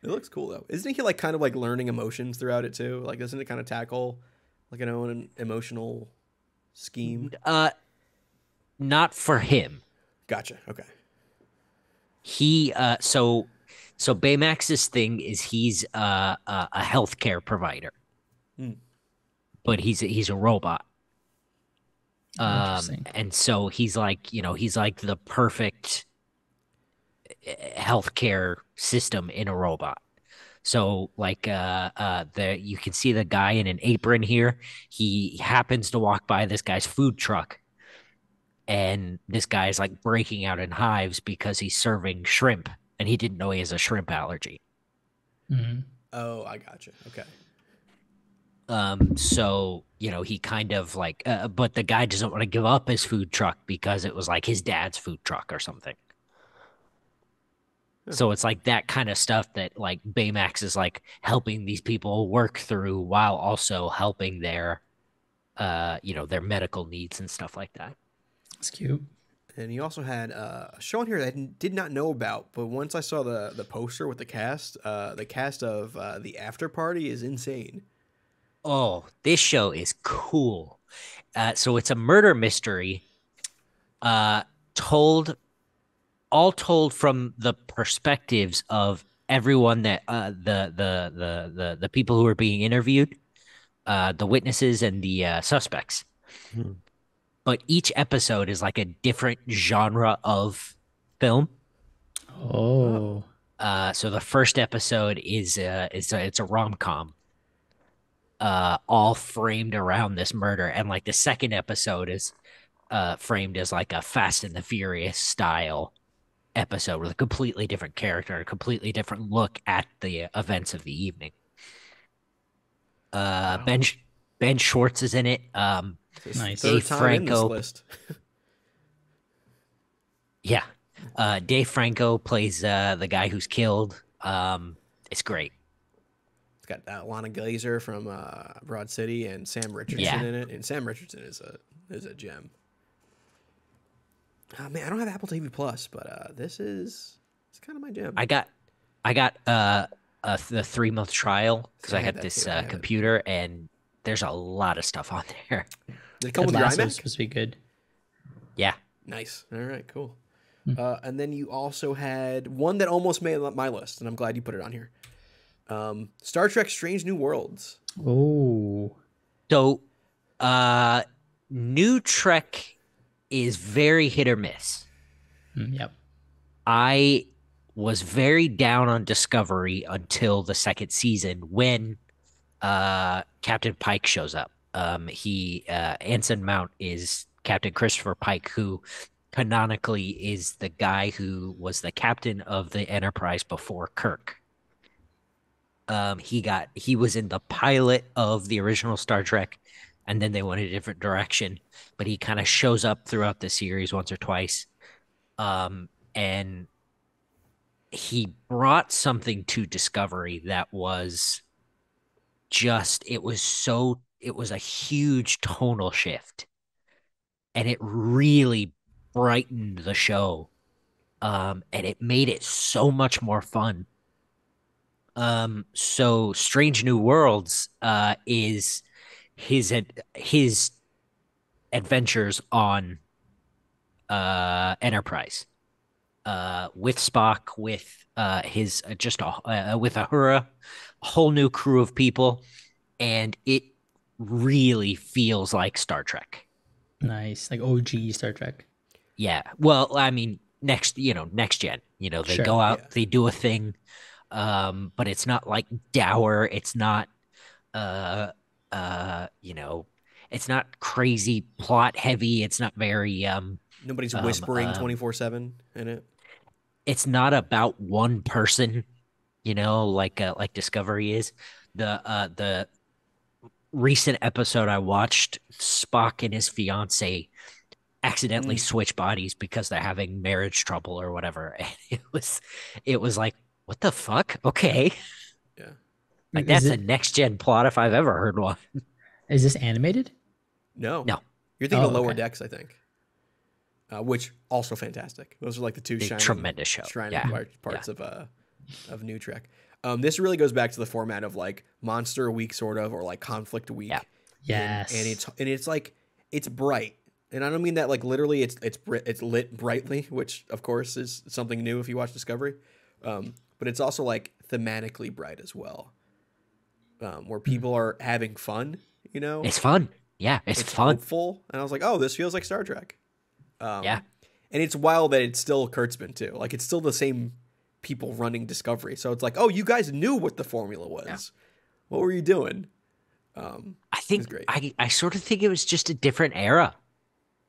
Speaker 2: It looks cool though. Isn't he like kind of like learning emotions throughout it too? Like, doesn't it kind of tackle like an emotional scheme?
Speaker 3: Not for him.
Speaker 2: Gotcha. Okay.
Speaker 3: He so Baymax's thing is he's a healthcare provider, but he's a robot. And so he's like the perfect healthcare system in a robot. So like you can see the guy in an apron here. He happens to walk by this guy's food truck, and this guy's like breaking out in hives because he's serving shrimp, and he didn't know he has a shrimp allergy.
Speaker 4: Mm-hmm.
Speaker 2: Oh, I gotcha. Okay.
Speaker 3: So he kind of like, but the guy doesn't want to give up his food truck because it was like his dad's food truck or something. So it's like that kind of stuff that like Baymax is like helping these people work through while also helping their, their medical needs and stuff like that.
Speaker 4: That's cute.
Speaker 2: And you also had a show on here that I did not know about, but once I saw the poster with the cast of the After Party is insane.
Speaker 3: Oh, this show is cool. So it's a murder mystery, uh, told all told from the perspectives of everyone that the people who are being interviewed, the witnesses and the suspects.
Speaker 1: Hmm.
Speaker 3: But each episode is like a different genre of film.
Speaker 4: Oh,
Speaker 3: So the first episode is it's a rom-com, all framed around this murder, and like the second episode is framed as like a Fast and the Furious style episode with a completely different character, a completely different look at the events of the evening. Uh,
Speaker 1: Wow.
Speaker 3: Ben Ben Schwartz is in it.
Speaker 2: This
Speaker 4: Nice.
Speaker 2: third
Speaker 3: Dave
Speaker 2: time in this
Speaker 3: Franco.
Speaker 2: list.
Speaker 3: Yeah, Dave Franco plays the guy who's killed. It's great.
Speaker 2: It's got Lana Glazer from Broad City and Sam Richardson
Speaker 3: Yeah.
Speaker 2: in it, and Sam Richardson is a gem. Oh, man, I don't have Apple TV Plus, but it's kind of my gem.
Speaker 3: I got the 3 month trial because
Speaker 2: I
Speaker 3: I
Speaker 2: had
Speaker 3: had
Speaker 2: that
Speaker 3: this
Speaker 2: too, I have it.
Speaker 3: computer, and there's a lot of stuff on there.
Speaker 2: Did it come
Speaker 4: Ted
Speaker 2: with your
Speaker 4: Lasso is
Speaker 2: iMac?
Speaker 4: supposed to be good.
Speaker 3: Yeah.
Speaker 2: Nice. All right, cool. And then you also had one that almost made my list, and I'm glad you put it on here. Star Trek: Strange New Worlds.
Speaker 4: Oh,
Speaker 3: So, New Trek is very hit or miss.
Speaker 4: yep.
Speaker 3: I was very down on Discovery until the second season when Captain Pike shows up. Anson Mount is Captain Christopher Pike, who canonically is the guy who was the captain of the Enterprise before Kirk. He was in the pilot of the original Star Trek, and then they went a different direction. But he kind of shows up throughout the series once or twice, and he brought something to Discovery that was it was a huge tonal shift, and it really brightened the show, and it made it so much more fun. So Strange New Worlds is his adventures on Enterprise, with Spock, with his with Uhura, a whole new crew of people, and it really feels like Star Trek.
Speaker 4: Nice. Like OG Star Trek.
Speaker 3: Yeah. Well, I mean, next gen. They
Speaker 4: Sure.
Speaker 3: go out,
Speaker 2: Yeah.
Speaker 3: they do a thing, but it's not like dour. It's not, uh, it's not crazy plot heavy. It's not very,
Speaker 2: Nobody's whispering 24/7 in it.
Speaker 3: it's not about one person, like Discovery is. The recent episode I watched, Spock and his fiance accidentally switch bodies because they're having marriage trouble or whatever. And it was like, what the fuck? Okay.
Speaker 2: Yeah.
Speaker 3: Like
Speaker 4: Is
Speaker 3: that's a
Speaker 4: it-
Speaker 3: next gen plot if I've ever heard one.
Speaker 4: Is this animated?
Speaker 2: No.
Speaker 3: No.
Speaker 2: You're thinking
Speaker 4: Oh,
Speaker 2: of Lower
Speaker 4: okay.
Speaker 2: Decks, I think. Which also fantastic. Those are like the two
Speaker 3: A
Speaker 2: shining,
Speaker 3: tremendous show.
Speaker 2: shining
Speaker 3: Yeah.
Speaker 2: parts of New Trek. This really goes back to the format of like Monster Week, sort of, or like Conflict Week.
Speaker 3: Yeah.
Speaker 4: Yes.
Speaker 2: And it's like it's bright, and I don't mean that like literally. It's lit brightly, which of course is something new if you watch Discovery. But it's also like thematically bright as well, where people are having fun.
Speaker 3: It's fun. Yeah, it's fun.
Speaker 2: hopeful, and I was like, oh, this feels like Star Trek.
Speaker 3: Yeah.
Speaker 2: And it's wild that it's still Kurtzman too. Like it's still the same people running Discovery. So it's like, oh, you guys knew what the formula was.
Speaker 3: Yeah.
Speaker 2: What were you doing?
Speaker 3: I think
Speaker 2: great.
Speaker 3: I sort of think it was just a different era.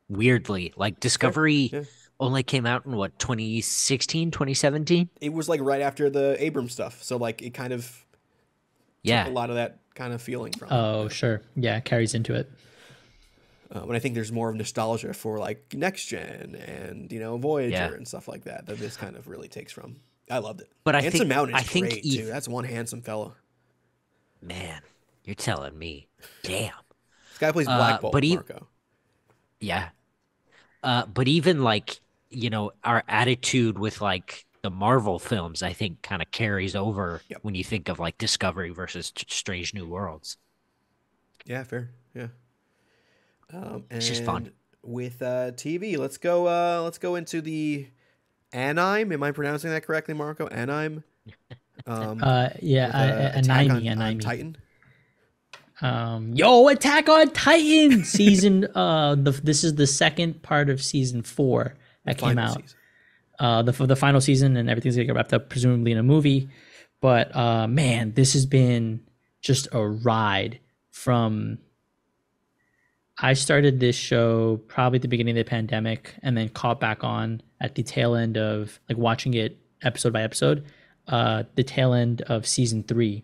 Speaker 3: Weirdly, like Discovery
Speaker 2: Yeah.
Speaker 3: only came out in what, 2016, 2017?
Speaker 2: It was like right after the Abrams stuff. So like it kind of took
Speaker 3: Yeah.
Speaker 2: a lot of that kind of feeling from it.
Speaker 4: Oh, sure. Yeah, carries into it.
Speaker 2: And I think there's more of nostalgia for like Next Gen and Voyager
Speaker 3: Yeah.
Speaker 2: and stuff like that this kind of really takes from. I loved it.
Speaker 3: But I
Speaker 2: Anson
Speaker 3: think-
Speaker 2: Mount is
Speaker 3: I think
Speaker 2: great
Speaker 3: Eve-
Speaker 2: too. That's one handsome fella.
Speaker 3: Man, you're telling me. Damn.
Speaker 2: This guy plays Black Bolt,
Speaker 3: but he-
Speaker 2: Marco.
Speaker 3: Yeah. But even like, our attitude with like the Marvel films, I think kind of carries over
Speaker 2: Yep.
Speaker 3: when you think of like Discovery versus Strange New Worlds.
Speaker 2: Yeah, fair. Yeah.
Speaker 3: It's just fun.
Speaker 2: And with TV, let's go into the anime. Am I pronouncing that correctly, Marco? Anime.
Speaker 4: Yeah,
Speaker 2: With Attack
Speaker 4: Anime,
Speaker 2: on
Speaker 4: Anime.
Speaker 2: Titan.
Speaker 4: Yo, Attack on Titan season. This is the second part of season 4 that came
Speaker 2: Final
Speaker 4: out.
Speaker 2: season.
Speaker 4: The final season, and everything's gonna get wrapped up presumably in a movie. But man, this has been just a ride. From I started this show probably at the beginning of the pandemic, and then caught back on at the tail end of like watching it episode by episode. The tail end of season 3.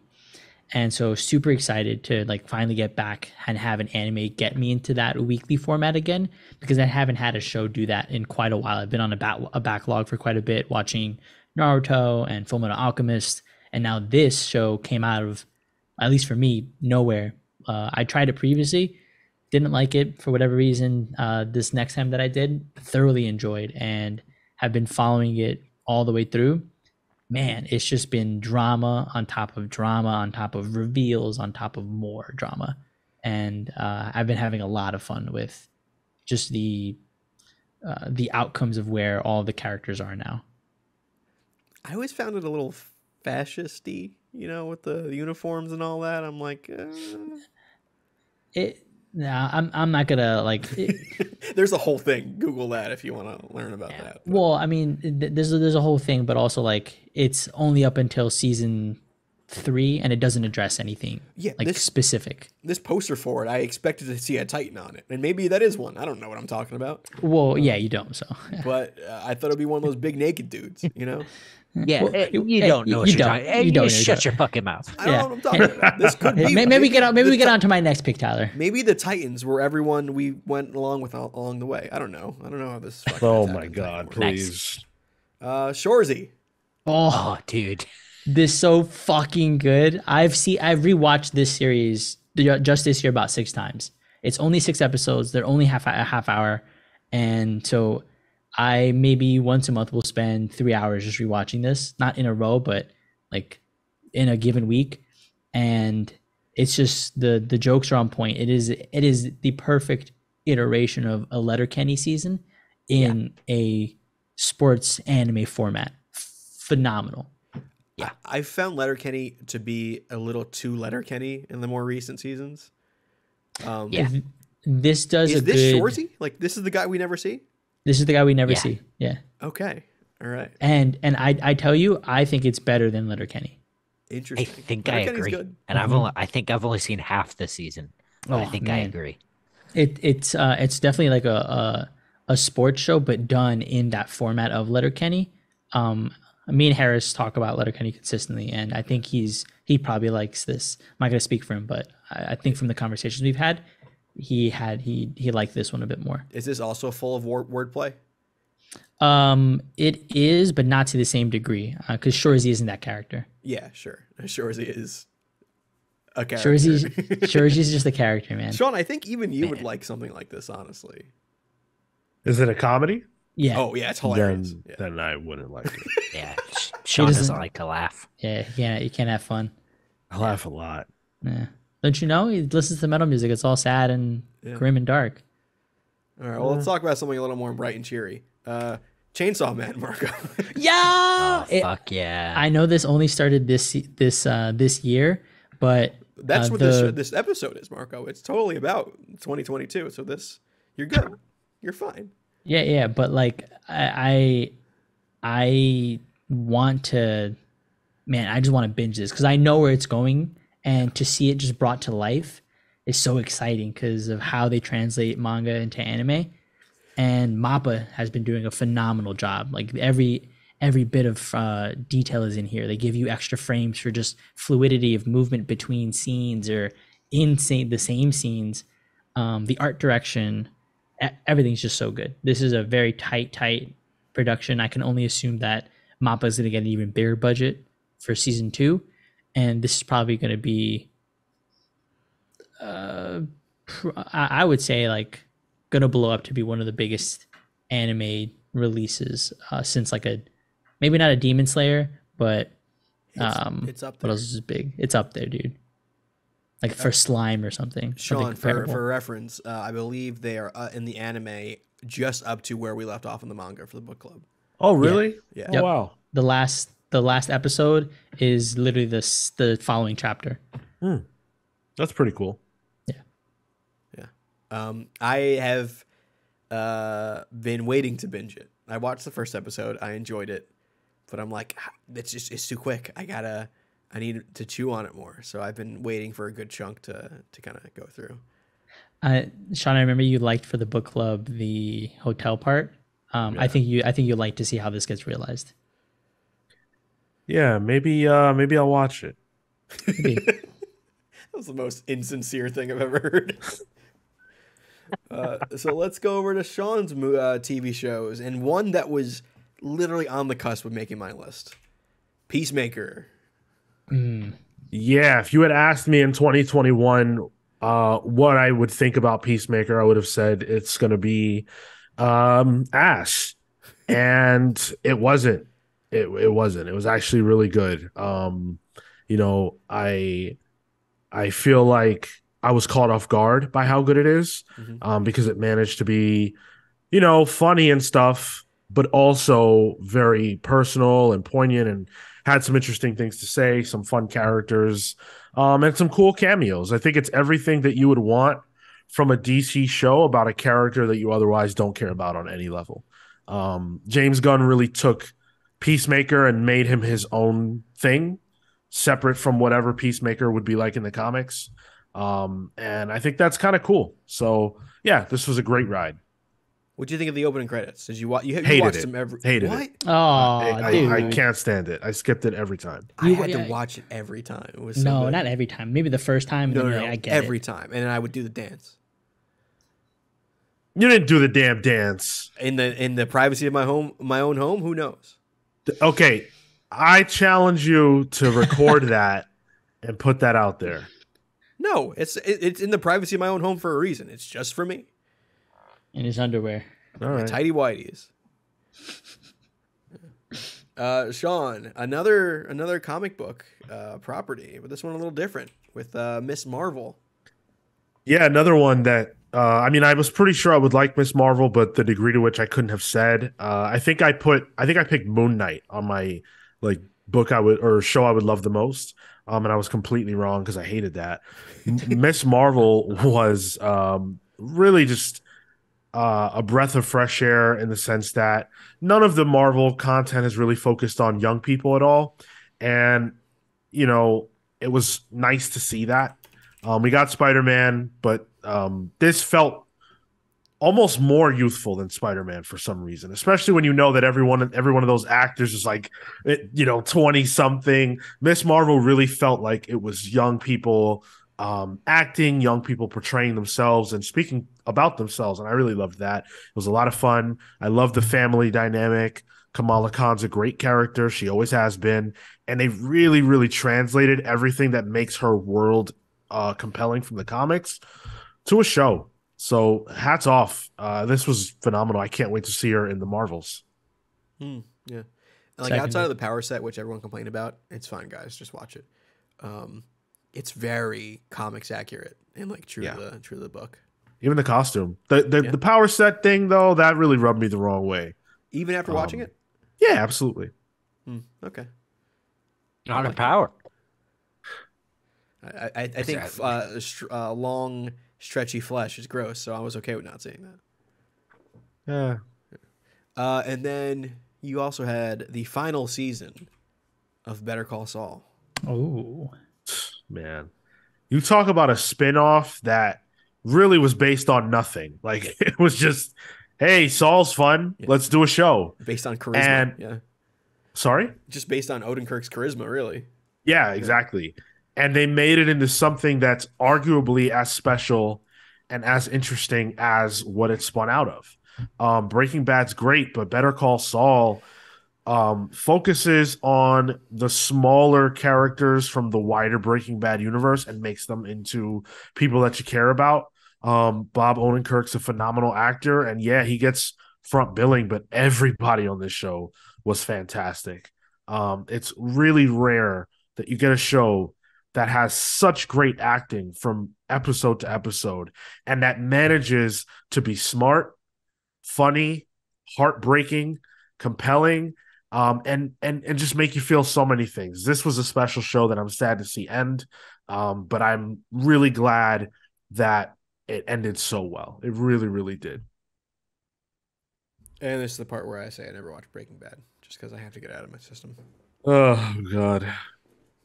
Speaker 4: And so super excited to like finally get back and have an anime get me into that weekly format again, because I haven't had a show do that in quite a while. I've been on a backlog for quite a bit, watching Naruto and Fullmetal Alchemist, and now this show came out of, at least for me, nowhere. I tried it previously, didn't like it for whatever reason. This next time that I did, thoroughly enjoyed and have been following it all the way through. Man, it's just been drama on top of reveals on top of more drama, and I've been having a lot of fun with just the outcomes of where all the characters are now.
Speaker 2: I always found it a little fascisty, with the uniforms and all that. I'm like,
Speaker 4: I'm not gonna like.
Speaker 2: There's a whole thing. Google that if you want to learn about that. But.
Speaker 4: Well, I mean, there's a whole thing, but also like it's only up until season 3, and it doesn't address anything specific.
Speaker 2: This poster for it, I expected to see a Titan on it, and maybe that is one. I don't know what I'm talking about.
Speaker 4: Well, yeah, you don't. So,
Speaker 2: but I thought it'd be one of those big naked dudes,
Speaker 3: Yeah, you don't know what you're talking about. You shut your fucking mouth.
Speaker 2: I don't know what I'm talking about. This could be.
Speaker 4: Maybe we get on to my next pick, Tyler.
Speaker 2: Maybe the Titans were everyone we went along with along the way. I don't know how this.
Speaker 1: Oh my God! Please.
Speaker 2: Shorzy.
Speaker 4: Oh,
Speaker 3: dude,
Speaker 4: this is so fucking good. I've rewatched this series just this year about 6 times. It's only 6 episodes. They're only a half hour, and so I maybe once a month will spend 3 hours just rewatching this, not in a row, but like in a given week. And it's just the jokes are on point. It is the perfect iteration of a Letterkenny season in a sports anime format. Phenomenal.
Speaker 2: Yeah, I found Letterkenny to be a little too Letterkenny in the more recent seasons.
Speaker 4: This does
Speaker 2: is this Shorzy? Like this is the guy we never see?
Speaker 4: This is the guy we never see. Yeah.
Speaker 2: Okay. All right.
Speaker 4: And I tell you, I think it's better than Letterkenny.
Speaker 2: Interesting.
Speaker 3: I think I agree. Good. And I think I've only seen half the season. But I think I agree.
Speaker 4: It's definitely like a sports show, but done in that format of Letterkenny. Me and Harris talk about Letterkenny consistently, and I think he probably likes this. I'm not gonna speak for him, but I think from the conversations we've had, he liked this one a bit more.
Speaker 2: Is this also full of wordplay?
Speaker 4: It is, but not to the same degree, because Shorzy isn't that character.
Speaker 2: Yeah, sure. Shorzy is a character.
Speaker 4: Shorzy's just a character, man.
Speaker 2: Sean, I think even you would like something like this, honestly.
Speaker 1: Is it a comedy?
Speaker 4: Yeah.
Speaker 2: Oh, yeah, it's hilarious.
Speaker 1: Then I wouldn't like it.
Speaker 3: Yeah, Sean doesn't like to laugh.
Speaker 4: Yeah, you can't have fun.
Speaker 1: I laugh a lot.
Speaker 4: Yeah. Don't you know? He listens to metal music. It's all sad and grim and dark.
Speaker 2: All right, well, let's talk about something a little more bright and cheery. Chainsaw Man, Marco.
Speaker 4: Yeah!
Speaker 3: Fuck yeah.
Speaker 4: I know this only started this year, but...
Speaker 2: That's what this episode is, Marco. It's totally about 2022, so you're good. You're fine.
Speaker 4: Yeah, but like I want to, man, I just want to binge this because I know where it's going, and to see it just brought to life is so exciting because of how they translate manga into anime. And Mappa has been doing a phenomenal job. Like every bit of detail is in here. They give you extra frames for just fluidity of movement between scenes or in the same scenes. The art direction. Everything's just so good. This is a very tight production. I can only assume that Mappa is going to get an even bigger budget for season 2, and this is probably going to be, I would say, like, going to blow up to be one of the biggest anime releases since like maybe not a Demon Slayer, but
Speaker 2: It's up
Speaker 4: what
Speaker 2: there.
Speaker 4: else is big? It's up there, dude. Like for slime or something.
Speaker 2: Sean,
Speaker 4: Comparable.
Speaker 2: for reference, I believe they are in the anime just up to where we left off in the manga for the book club.
Speaker 1: Oh, really?
Speaker 2: Yeah.
Speaker 1: Oh,
Speaker 4: Yep.
Speaker 1: wow.
Speaker 4: The last episode is literally the following chapter.
Speaker 1: That's pretty cool.
Speaker 2: I have been waiting to binge it. I watched the first episode. I enjoyed it, but I'm like, it's too quick. I need to chew on it more. So I've been waiting for a good chunk to kind of go through.
Speaker 4: Sean, I remember you liked for the book club the hotel part. I think you like to see how this gets realized.
Speaker 1: Yeah, maybe I'll watch it.
Speaker 2: That was the most insincere thing I've ever heard. So let's go over to Sean's TV shows, and one that was literally on the cusp of making my list. Peacemaker.
Speaker 1: Yeah, if you had asked me in 2021 what I would think about Peacemaker, I would have said it's going to be ass. And it wasn't. It wasn't. It was actually really good. You know, I feel like I was caught off guard by how good it is, because it managed to be, you know, funny and stuff, but also very personal and poignant, and had some interesting things to say, some fun characters, and some cool cameos. I think it's everything that you would want from a DC show about a character that you otherwise don't care about on any level. James Gunn really took Peacemaker and made him his own thing, separate from whatever Peacemaker would be like in the comics. And I think that's kind of cool. So yeah, this was a great ride.
Speaker 2: What do you think of the opening credits? Did you watch? You
Speaker 1: Hated
Speaker 2: watched
Speaker 1: it.
Speaker 2: them every.
Speaker 1: Hated
Speaker 2: what?
Speaker 1: it.
Speaker 4: Oh, dude.
Speaker 1: I can't stand it. I skipped it every time.
Speaker 2: I had to watch it every time. It was so
Speaker 4: No,
Speaker 2: good.
Speaker 4: not every time. Maybe the first time.
Speaker 2: No,
Speaker 4: then
Speaker 2: no,
Speaker 4: you're
Speaker 2: no.
Speaker 4: like, I get
Speaker 2: every
Speaker 4: it.
Speaker 2: time, and then I would do the dance
Speaker 1: You didn't do the damn dance.
Speaker 2: in the privacy of my own home. Who knows?
Speaker 1: Okay, I challenge you to record that and put that out there.
Speaker 2: No, it's in the privacy of my own home for a reason. It's just for me.
Speaker 4: In his underwear.
Speaker 1: All right.
Speaker 2: Tidy whities. Sean, another comic book property, but this one a little different with Miss Marvel.
Speaker 1: Yeah, another one that I mean, I was pretty sure I would like Miss Marvel, but the degree to which I couldn't have said. I think I picked Moon Knight on my like book show I would love the most. And I was completely wrong because I hated that. Miss Marvel was really just a breath of fresh air in the sense that none of the Marvel content is really focused on young people at all. And, you know, it was nice to see that. We got Spider-Man, but this felt almost more youthful than Spider-Man for some reason, especially when you know that every one of those actors is like, 20 something. Miss Marvel really felt like it was young people acting, young people portraying themselves and speaking about themselves. And I really loved that. It was a lot of fun. I love the family dynamic. Kamala Khan's a great character. She always has been. And they really, really translated everything that makes her world compelling from the comics to a show. So hats off. This was phenomenal. I can't wait to see her in the Marvels.
Speaker 2: Yeah. And like outside of the power set, which everyone complained about, it's fine, guys. Just watch it. It's very comics accurate and like true to the book.
Speaker 1: Even the costume. The power set thing, though, that really rubbed me the wrong way.
Speaker 2: Even after watching it?
Speaker 1: Yeah, absolutely.
Speaker 2: Okay.
Speaker 3: Not a power.
Speaker 2: I think long, stretchy flesh is gross, so I was okay with not seeing that.
Speaker 1: Yeah.
Speaker 2: And then you also had the final season of Better Call Saul.
Speaker 4: Oh.
Speaker 1: Man. You talk about a spinoff that really was based on nothing. Like, it was just, hey, Saul's fun. Yeah. Let's do a show.
Speaker 2: Based on charisma.
Speaker 1: And, sorry?
Speaker 2: Just based on Odenkirk's charisma, really.
Speaker 1: Yeah, exactly. And they made it into something that's arguably as special and as interesting as what it spun out of. Breaking Bad's great, but Better Call Saul focuses on the smaller characters from the wider Breaking Bad universe and makes them into people that you care about. Bob Odenkirk's a phenomenal actor, and yeah, he gets front billing, but everybody on this show was fantastic. It's really rare that you get a show that has such great acting from episode to episode and that manages to be smart, funny, heartbreaking, compelling, and just make you feel so many things. This was a special show that I'm sad to see end, but I'm really glad that it ended so well. It really, really did.
Speaker 2: And this is the part where I say I never watched Breaking Bad, just because I have to get it out of my system.
Speaker 1: Oh God.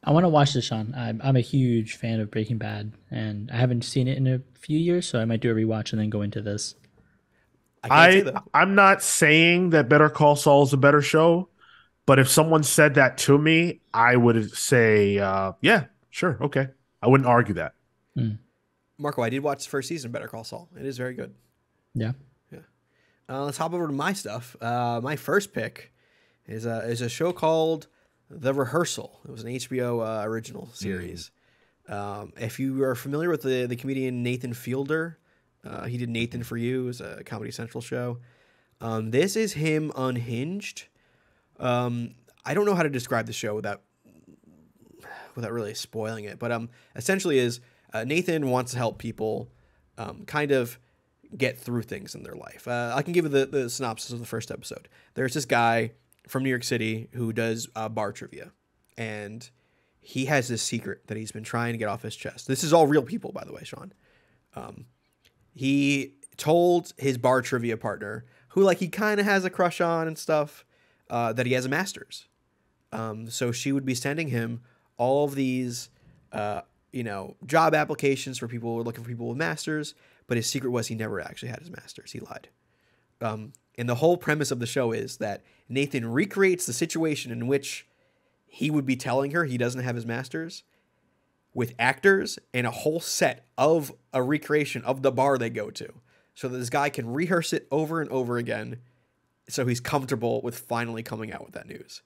Speaker 4: I want to watch this, Sean. I'm a huge fan of Breaking Bad, and I haven't seen it in a few years, so I might do a rewatch and then go into this.
Speaker 2: I can't say though.
Speaker 1: I'm not saying that Better Call Saul is a better show, but if someone said that to me, I would say, yeah, sure, okay. I wouldn't argue that.
Speaker 2: Marco, I did watch the first season of Better Call Saul. It is very good.
Speaker 4: Yeah.
Speaker 2: Let's hop over to my stuff. My first pick is a show called The Rehearsal. It was an HBO original series. If you are familiar with the comedian Nathan Fielder, he did Nathan For You. It was a Comedy Central show. This is him unhinged. I don't know how to describe the show without really spoiling it, but essentially is Nathan wants to help people kind of get through things in their life. I can give you the synopsis of the first episode. There's this guy from New York City who does bar trivia, and he has this secret that he's been trying to get off his chest. This is all real people, by the way, Sean. He told his bar trivia partner, who like he kind of has a crush on and stuff, that he has a master's. So she would be sending him all of these, job applications for people who are looking for people with masters. But his secret was he never actually had his master's. He lied. And the whole premise of the show is that Nathan recreates the situation in which he would be telling her he doesn't have his master's with actors and a whole set of a recreation of the bar they go to. So that this guy can rehearse it over and over again so he's comfortable with finally coming out with that news.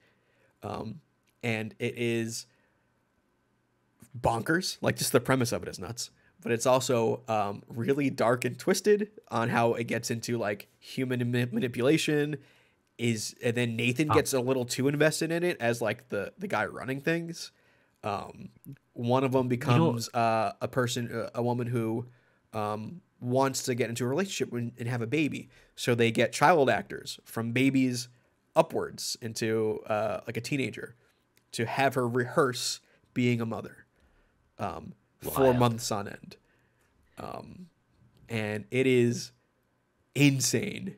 Speaker 2: And it is bonkers. Like, just the premise of it is nuts. But it's also really dark and twisted on how it gets into like human manipulation. And then Nathan gets a little too invested in it as like the guy running things. One of them becomes a woman who wants to get into a relationship and have a baby. So they get child actors from babies upwards into like a teenager to have her rehearse being a mother. 4 months on end. And it is insane.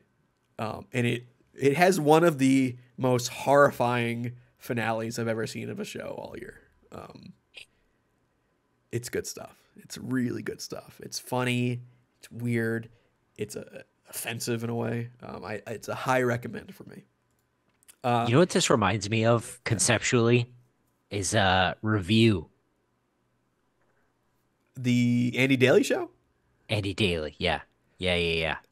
Speaker 2: And it has one of the most horrifying finales I've ever seen of a show all year. It's good stuff. It's really good stuff. It's funny. It's weird. It's offensive in a way. It's a high recommend for me.
Speaker 3: You know what this reminds me of conceptually is Review.
Speaker 2: The Andy Daly show?
Speaker 3: Andy Daly, yeah.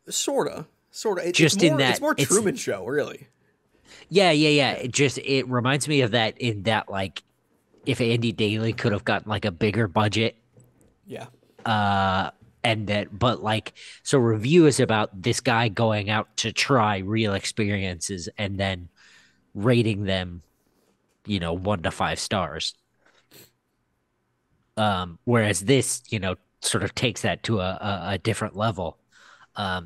Speaker 2: Sorta. It's more
Speaker 3: it's
Speaker 2: Truman Show, really.
Speaker 3: Yeah. It reminds me of that in that, like, if Andy Daly could have gotten like a bigger budget.
Speaker 2: Yeah.
Speaker 3: So Review is about this guy going out to try real experiences and then rating them, 1 to 5 stars. Whereas this, sort of takes that to a different level.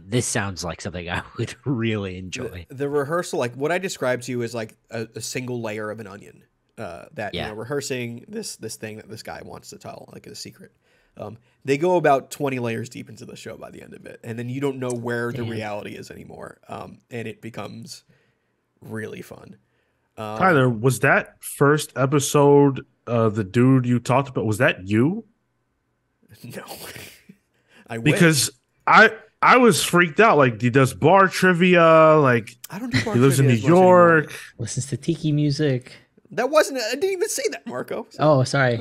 Speaker 3: This sounds like something I would really enjoy.
Speaker 2: The rehearsal, like what I described to you, is like a single layer of an onion. Rehearsing this thing that this guy wants to tell, like a secret. They go about 20 layers deep into the show by the end of it, and then you don't know where the reality is anymore. And it becomes really fun.
Speaker 1: Tyler, was that first episode the dude you talked about? Was that you?
Speaker 2: No.
Speaker 1: Because I was freaked out. Like, he does bar trivia. Like,
Speaker 2: I don't do bar
Speaker 1: he lives in New
Speaker 2: trivia as much
Speaker 1: York.
Speaker 2: anymore.
Speaker 4: Listens to tiki music.
Speaker 2: That wasn't. I didn't even say that, Marco. So,
Speaker 4: Oh, sorry.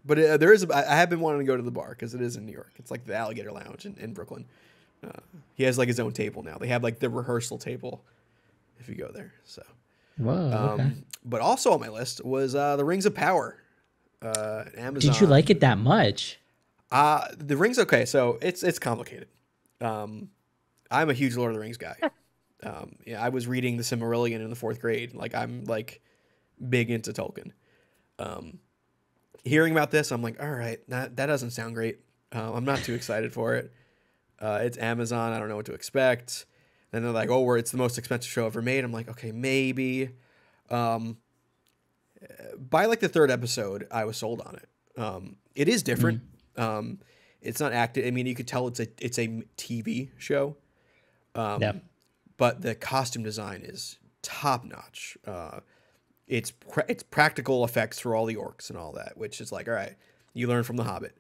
Speaker 2: but there is. I have been wanting to go to the bar because it is in New York. It's like the Alligator Lounge in Brooklyn. He has like his own table now. They have like the rehearsal table if you go there. So.
Speaker 4: Whoa. Okay.
Speaker 2: But also on my list was The Rings of Power. Amazon.
Speaker 4: Did you like it that much?
Speaker 2: The Rings? Okay, so it's complicated. I'm a huge Lord of the Rings guy. Yeah, I was reading the Silmarillion in the fourth grade. Like I'm like big into Tolkien. Um, Hearing about this, I'm like, all right, that doesn't sound great. I'm not too excited for it. It's Amazon. I don't know what to expect. Then they're like, oh, it's the most expensive show ever made. I'm like, okay, maybe. Um, by like the third episode, I was sold on it. It is different. It's not acted. I mean, you could tell it's a TV show.
Speaker 4: Yeah.
Speaker 2: But the costume design is top notch. It's practical effects for all the orcs and all that, which is like, all right, you learn from The Hobbit.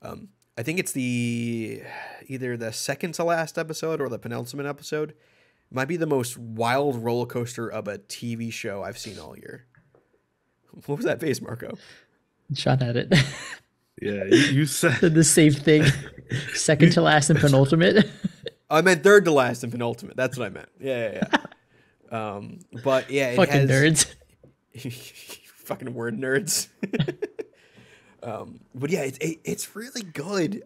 Speaker 2: I think it's either the second to last episode or the penultimate episode. It might be the most wild roller coaster of a TV show I've seen all year. What was that face, Marco?
Speaker 4: Shot at it.
Speaker 1: Yeah, you said
Speaker 4: Said the same thing. Second to last and penultimate.
Speaker 2: I meant third to last and penultimate. That's what I meant. Yeah. But yeah, it
Speaker 4: Fucking
Speaker 2: has,
Speaker 4: nerds.
Speaker 2: fucking word nerds. But yeah, it's really good.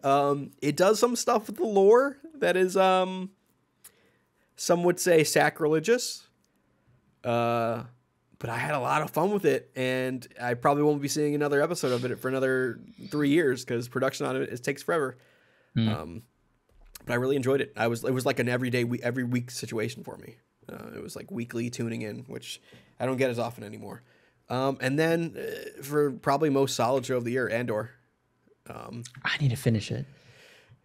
Speaker 2: It does some stuff with the lore that is some would say sacrilegious. But I had a lot of fun with it, and I probably won't be seeing another episode of it for another 3 years because production on it takes forever. But I really enjoyed it. It was like an every week situation for me. It was like weekly tuning in, which I don't get as often anymore. And then for probably most solid show of the year, Andor.
Speaker 4: I need to finish it.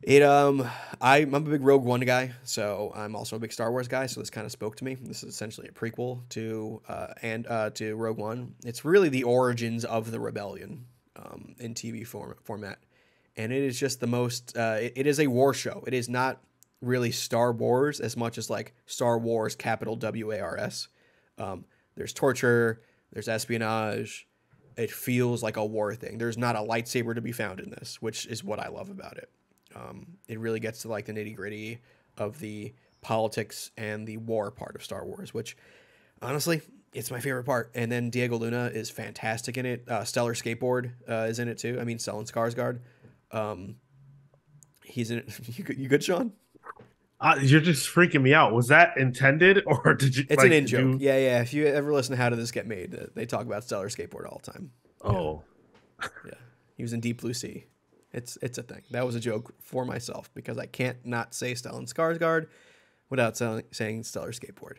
Speaker 2: I'm a big Rogue One guy, so I'm also a big Star Wars guy. So this kind of spoke to me. This is essentially a prequel to Rogue One. It's really the origins of the rebellion in TV format, and it is just the most. It is a war show. It is not really Star Wars as much as like Star Wars capital WARS. There's torture. There's espionage. It feels like a war thing. There's not a lightsaber to be found in this, which is what I love about it. It really gets to like the nitty gritty of the politics and the war part of Star Wars, which honestly, it's my favorite part. And then Diego Luna is fantastic in it. Stellar Skateboard is in it too. I mean, Stellan Skarsgård. He's in it. You good, Sean?
Speaker 1: you're just freaking me out. Was that intended, or did you?
Speaker 2: It's
Speaker 1: like,
Speaker 2: an in
Speaker 1: did
Speaker 2: joke.
Speaker 1: you-
Speaker 2: Yeah. If you ever listen to How Did This Get Made, they talk about Stellar Skateboard all the time.
Speaker 1: Oh,
Speaker 2: Yeah, he was in Deep Blue Sea. It's a thing. That was a joke for myself because I can't not say Stellan Skarsgård without saying Stellar Skateboard.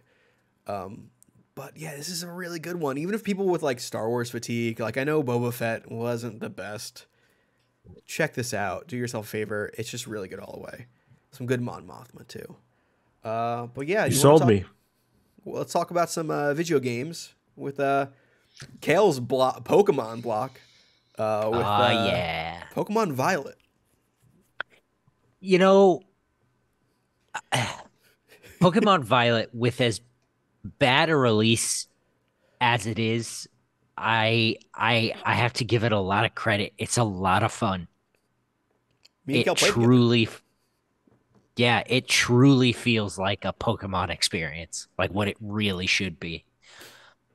Speaker 2: But yeah, this is a really good one. Even if people with like Star Wars fatigue, like I know Boba Fett wasn't the best. Check this out. Do yourself a favor. It's just really good all the way. Some good Mon Mothma too. But yeah,
Speaker 1: you
Speaker 2: wanna
Speaker 1: sold
Speaker 2: talk-
Speaker 1: me.
Speaker 2: Well, let's talk about some video games with Kale's Pokemon block.
Speaker 3: Yeah.
Speaker 2: Pokemon Violet.
Speaker 3: You know, Pokemon Violet, with as bad a release as it is, I have to give it a lot of credit. It's a lot of fun.
Speaker 2: Me and
Speaker 3: It
Speaker 2: Kel played together.
Speaker 3: truly, yeah, it truly feels like a Pokemon experience, like what it really should be.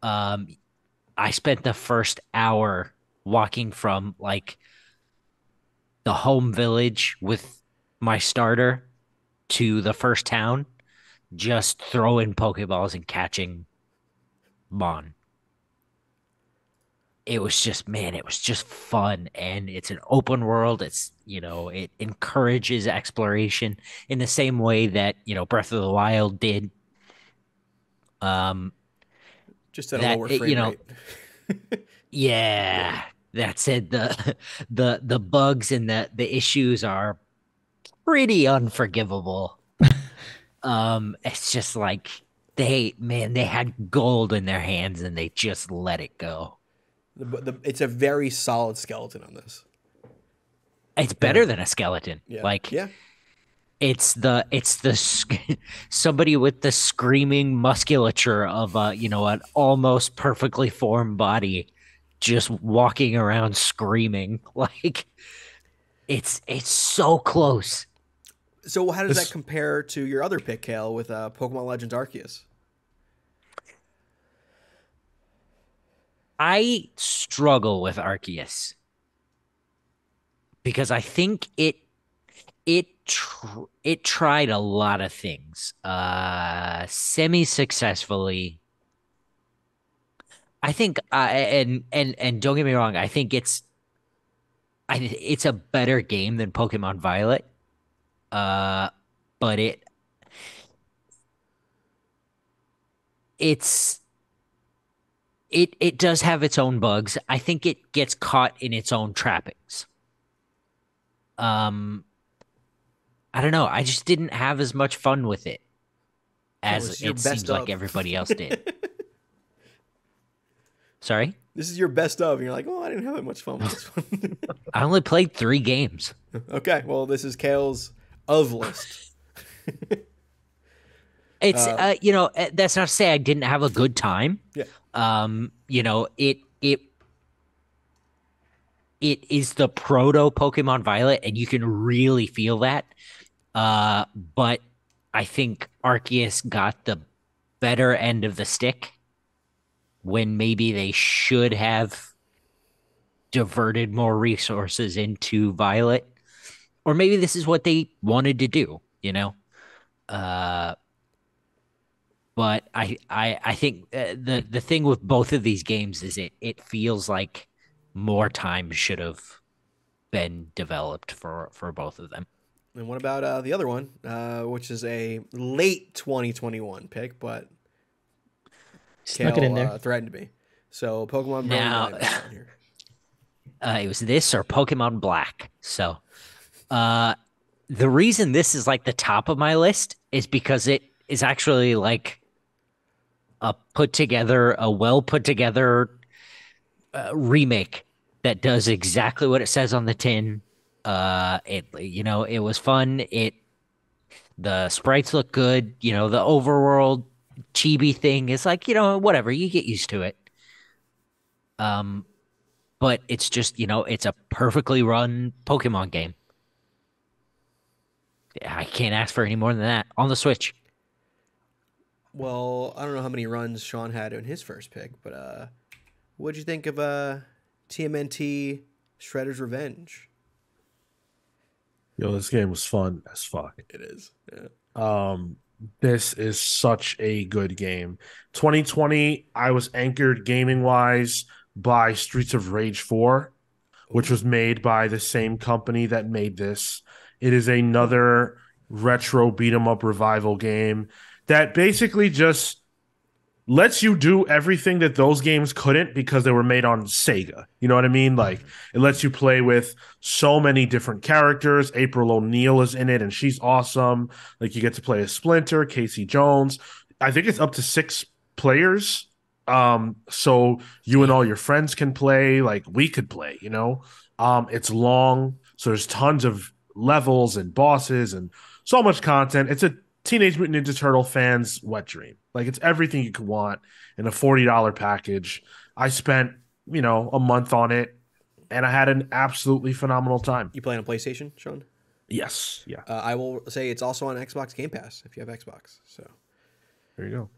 Speaker 3: I spent the first hour walking from like the home village with my starter to the first town, just throwing Pokeballs and catching Mon. It was just, man, it was just fun. And it's an open world. It encourages exploration in the same way that, Breath of the Wild did.
Speaker 2: Just at a
Speaker 3: that
Speaker 2: lower
Speaker 3: it-
Speaker 2: frame rate.
Speaker 3: Yeah, that said, the bugs and the issues are pretty unforgivable. It's just like they had gold in their hands and they just let it go.
Speaker 2: It's a very solid skeleton on this.
Speaker 3: It's better than a skeleton.
Speaker 2: Yeah.
Speaker 3: Like
Speaker 2: yeah.
Speaker 3: it's somebody with the screaming musculature of an almost perfectly formed body just walking around screaming. Like it's so close.
Speaker 2: So how does
Speaker 1: This-
Speaker 2: that compare to your other pick, Kale, with Pokemon Legends Arceus?
Speaker 3: I struggle with Arceus because I think it it tried a lot of things, semi-successfully. I think, and don't get me wrong, I think it's a better game than Pokemon Violet. Uh, but it's it does have its own bugs. I think it gets caught in its own trappings. Um, I don't know. I just didn't have as much fun with it
Speaker 2: Oh,
Speaker 3: as
Speaker 2: this is your
Speaker 3: it
Speaker 2: best
Speaker 3: seems like
Speaker 2: of.
Speaker 3: everybody else did. Sorry?
Speaker 2: This is your best of, and you're like, oh, I didn't have that much fun with this one.
Speaker 3: I only played 3 games.
Speaker 2: Okay, well, this is Kale's of list.
Speaker 3: It's that's not to say I didn't have a good time.
Speaker 2: Yeah.
Speaker 3: It is the proto Pokemon Violet, and you can really feel that. But I think Arceus got the better end of the stick when maybe they should have diverted more resources into Violet. Or maybe this is what they wanted to do, you know? But I think the thing with both of these games is it feels like more time should have been developed for both of them.
Speaker 2: And what about the other one, which is a late 2021 pick, but
Speaker 4: Snuck it in there.
Speaker 2: threatened me. So Pokemon Brilliant
Speaker 3: Now-
Speaker 2: Diamond is on here.
Speaker 3: It was this or Pokemon Black. So, the reason this is like the top of my list is because it is actually like a well put together remake that does exactly what it says on the tin. It was fun. The sprites look good. The overworld chibi thing is like, whatever, you get used to it. But it's just, it's a perfectly run Pokemon game. I can't ask for any more than that on the Switch.
Speaker 2: Well, I don't know how many runs Sean had in his first pick, but what'd you think of TMNT Shredder's Revenge?
Speaker 1: Yo, this game was fun as fuck.
Speaker 2: It is. Yeah.
Speaker 1: This is such a good game. 2020, I was anchored gaming wise by Streets of Rage 4, which was made by the same company that made this. It is another retro beat 'em up revival game that basically just lets you do everything that those games couldn't because they were made on Sega. You know what I mean? Like, it lets you play with so many different characters. April O'Neil is in it, and she's awesome. Like, you get to play as Splinter, Casey Jones. I think it's up to 6 players. So you and all your friends can play. Like, we could play. It's long, so there's tons of levels and bosses and so much content. It's a Teenage Mutant Ninja Turtle fans' wet dream. Like, it's everything you could want in a $40 package. I spent, a month on it, and I had an absolutely phenomenal time.
Speaker 2: You playing on PlayStation, Sean?
Speaker 1: Yes. Yeah.
Speaker 2: I will say it's also on Xbox Game Pass if you have Xbox. So
Speaker 1: There you go.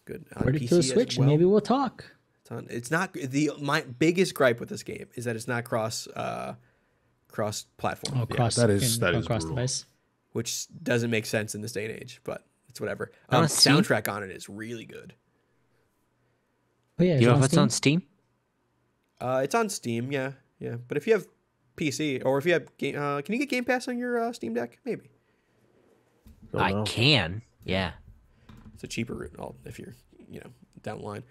Speaker 2: good.
Speaker 4: Put it to the
Speaker 2: as
Speaker 4: Switch,
Speaker 2: well.
Speaker 4: and maybe we'll talk.
Speaker 2: It's not my biggest gripe with this game is that it's not cross platform,
Speaker 4: Oh, cross.
Speaker 1: that is
Speaker 4: cross
Speaker 1: brutal.
Speaker 4: device.
Speaker 2: which doesn't make sense in this day and age, but it's whatever.
Speaker 3: On Steam?
Speaker 2: Soundtrack on it is really good.
Speaker 4: Oh yeah,
Speaker 3: Do you know if it's on
Speaker 4: Steam?
Speaker 3: Steam?
Speaker 2: It's on Steam, yeah. But if you have PC or if you have can you get Game Pass on your Steam Deck? Maybe
Speaker 1: Don't
Speaker 3: I
Speaker 1: know.
Speaker 3: can. Yeah.
Speaker 2: it's a cheaper route if you're down the line.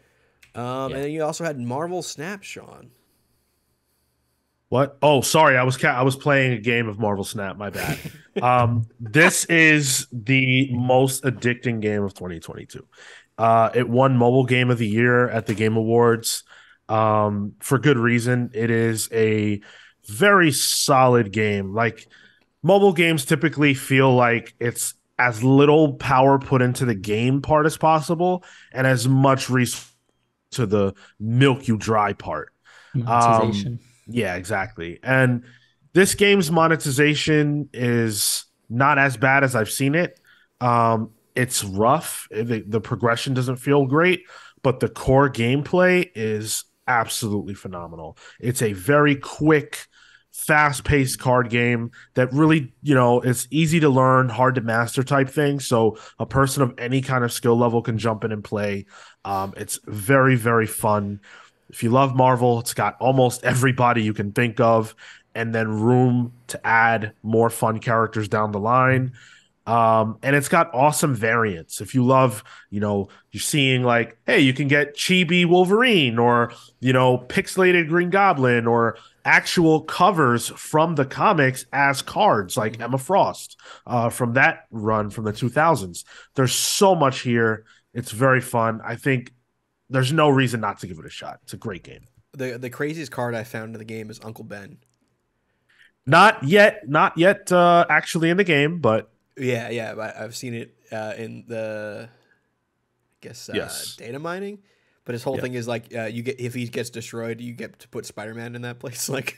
Speaker 2: And then you also had Marvel Snap, Sean.
Speaker 1: What? Oh, sorry. I was playing a game of Marvel Snap. My bad. This is the most addicting game of 2022. It won Mobile Game of the Year at the Game Awards for good reason. It is a very solid game. Like, mobile games typically feel like it's as little power put into the game part as possible and as much resource to the milk you dry part.
Speaker 4: Monetization.
Speaker 1: Yeah, exactly. And this game's monetization is not as bad as I've seen it. It's rough. The progression doesn't feel great, but the core gameplay is absolutely phenomenal. It's a very quick, fast-paced card game that really, is easy to learn, hard to master type thing. So a person of any kind of skill level can jump in and play. It's very, very fun. If you love Marvel, it's got almost everybody you can think of, and then room to add more fun characters down the line. And it's got awesome variants. If you love, you're seeing like, hey, you can get Chibi Wolverine or, pixelated Green Goblin or actual covers from the comics as cards, like Emma Frost from that run from the 2000s. There's so much here. It's very fun. I think there's no reason not to give it a shot. It's a great game.
Speaker 2: The craziest card I found in the game is Uncle Ben.
Speaker 1: Not yet, actually in the game, but
Speaker 2: Yeah, I've seen it in the, I guess,
Speaker 1: yes.
Speaker 2: data mining. But his whole thing is like, if he gets destroyed, you get to put Spider-Man in that place. Like,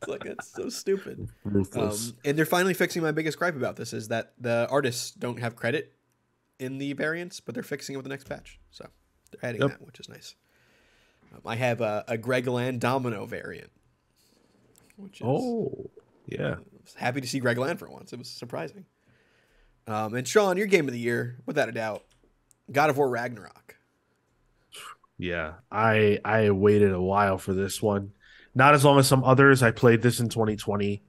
Speaker 2: it's like that's so stupid.
Speaker 1: Ruthless.
Speaker 2: And they're finally fixing my biggest gripe about this is that the artists don't have credit in the variants, but they're fixing it with the next patch. So they're adding that, which is nice. I have a Greg Land Domino variant, which is
Speaker 1: yeah.
Speaker 2: I was happy to see Greg Land for once. It was surprising. And Sean, your game of the year, without a doubt, God of War Ragnarok.
Speaker 1: Yeah, I waited a while for this one. Not as long as some others. I played this in 2020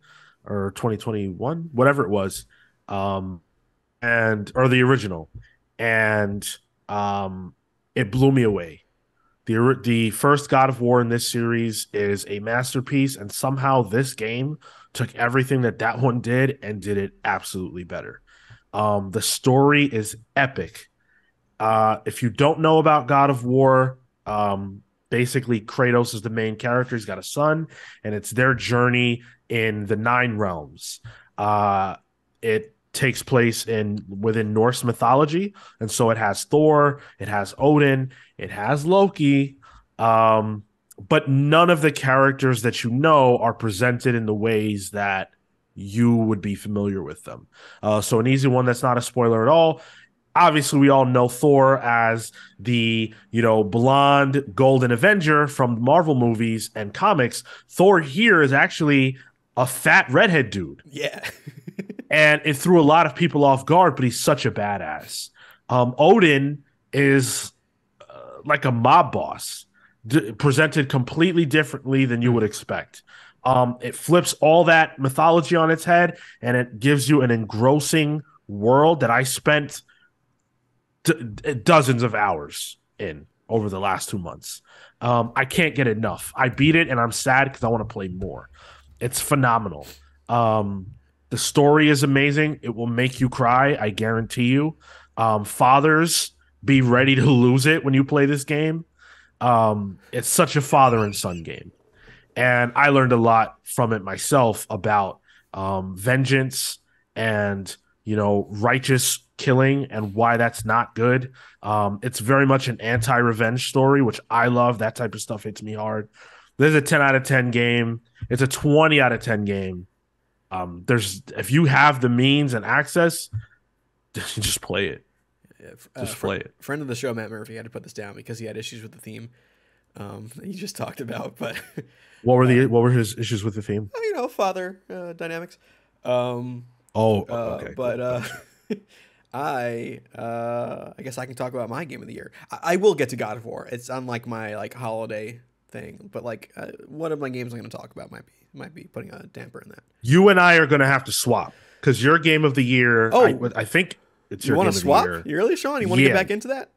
Speaker 1: or 2021, whatever it was, or the original, and it blew me away. The first God of War in this series is a masterpiece, and somehow this game took everything that one did and did it absolutely better. The story is epic. If you don't know about God of War, basically Kratos is the main character. He's got a son, and it's their journey in the Nine Realms. It takes place within Norse mythology, and so it has Thor, it has Odin, it has Loki, but none of the characters that are presented in the ways that you would be familiar with them. So an easy one that's not a spoiler at all. Obviously, we all know Thor as the, blonde golden Avenger from Marvel movies and comics. Thor here is actually a fat redhead dude.
Speaker 2: Yeah.
Speaker 1: And it threw a lot of people off guard, but he's such a badass. Odin is like a mob boss, presented completely differently than you would expect. It flips all that mythology on its head, and it gives you an engrossing world that I spent dozens of hours in over the last 2 months. I can't get enough. I beat it, and I'm sad because I want to play more. It's phenomenal. The story is amazing. It will make you cry, I guarantee you. Fathers, be ready to lose it when you play this game. It's such a father and son game. And I learned a lot from it myself about vengeance and, righteous killing and why that's not good. It's very much an anti-revenge story, which I love. That type of stuff hits me hard. This is a 10 out of 10 game. It's a 20 out of 10 game. If you have the means and access, just play it. Just play it.
Speaker 2: Friend of the show, Matt Murphy, had to put this down because he had issues with the theme that you just talked about. But
Speaker 1: what were his issues with the theme?
Speaker 2: Father dynamics.
Speaker 1: Okay.
Speaker 2: But I guess I can talk about my game of the year. I will get to God of War. It's unlike my holiday thing, but one of my games I'm going to talk about might be putting a damper in that.
Speaker 1: You and I are going to have to swap because your game of the year. I think it's your game of the year.
Speaker 2: You really, Sean? You want to get back into that?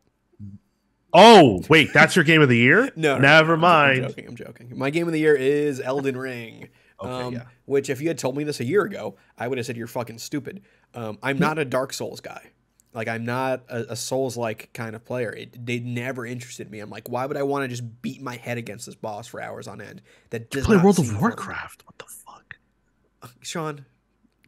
Speaker 1: Oh, wait, that's your game of the year?
Speaker 2: No,
Speaker 1: never mind.
Speaker 2: I'm joking. My game of the year is Elden Ring.
Speaker 1: Okay,
Speaker 2: Which, if you had told me this a year ago, I would have said you're fucking stupid. I'm not a Dark Souls guy. I'm not a Souls-like kind of player. They never interested me. I'm like, why would I want to just beat my head against this boss for hours on end? That does
Speaker 1: play
Speaker 2: not
Speaker 1: World
Speaker 2: seem
Speaker 1: of Warcraft. What the fuck,
Speaker 2: Sean?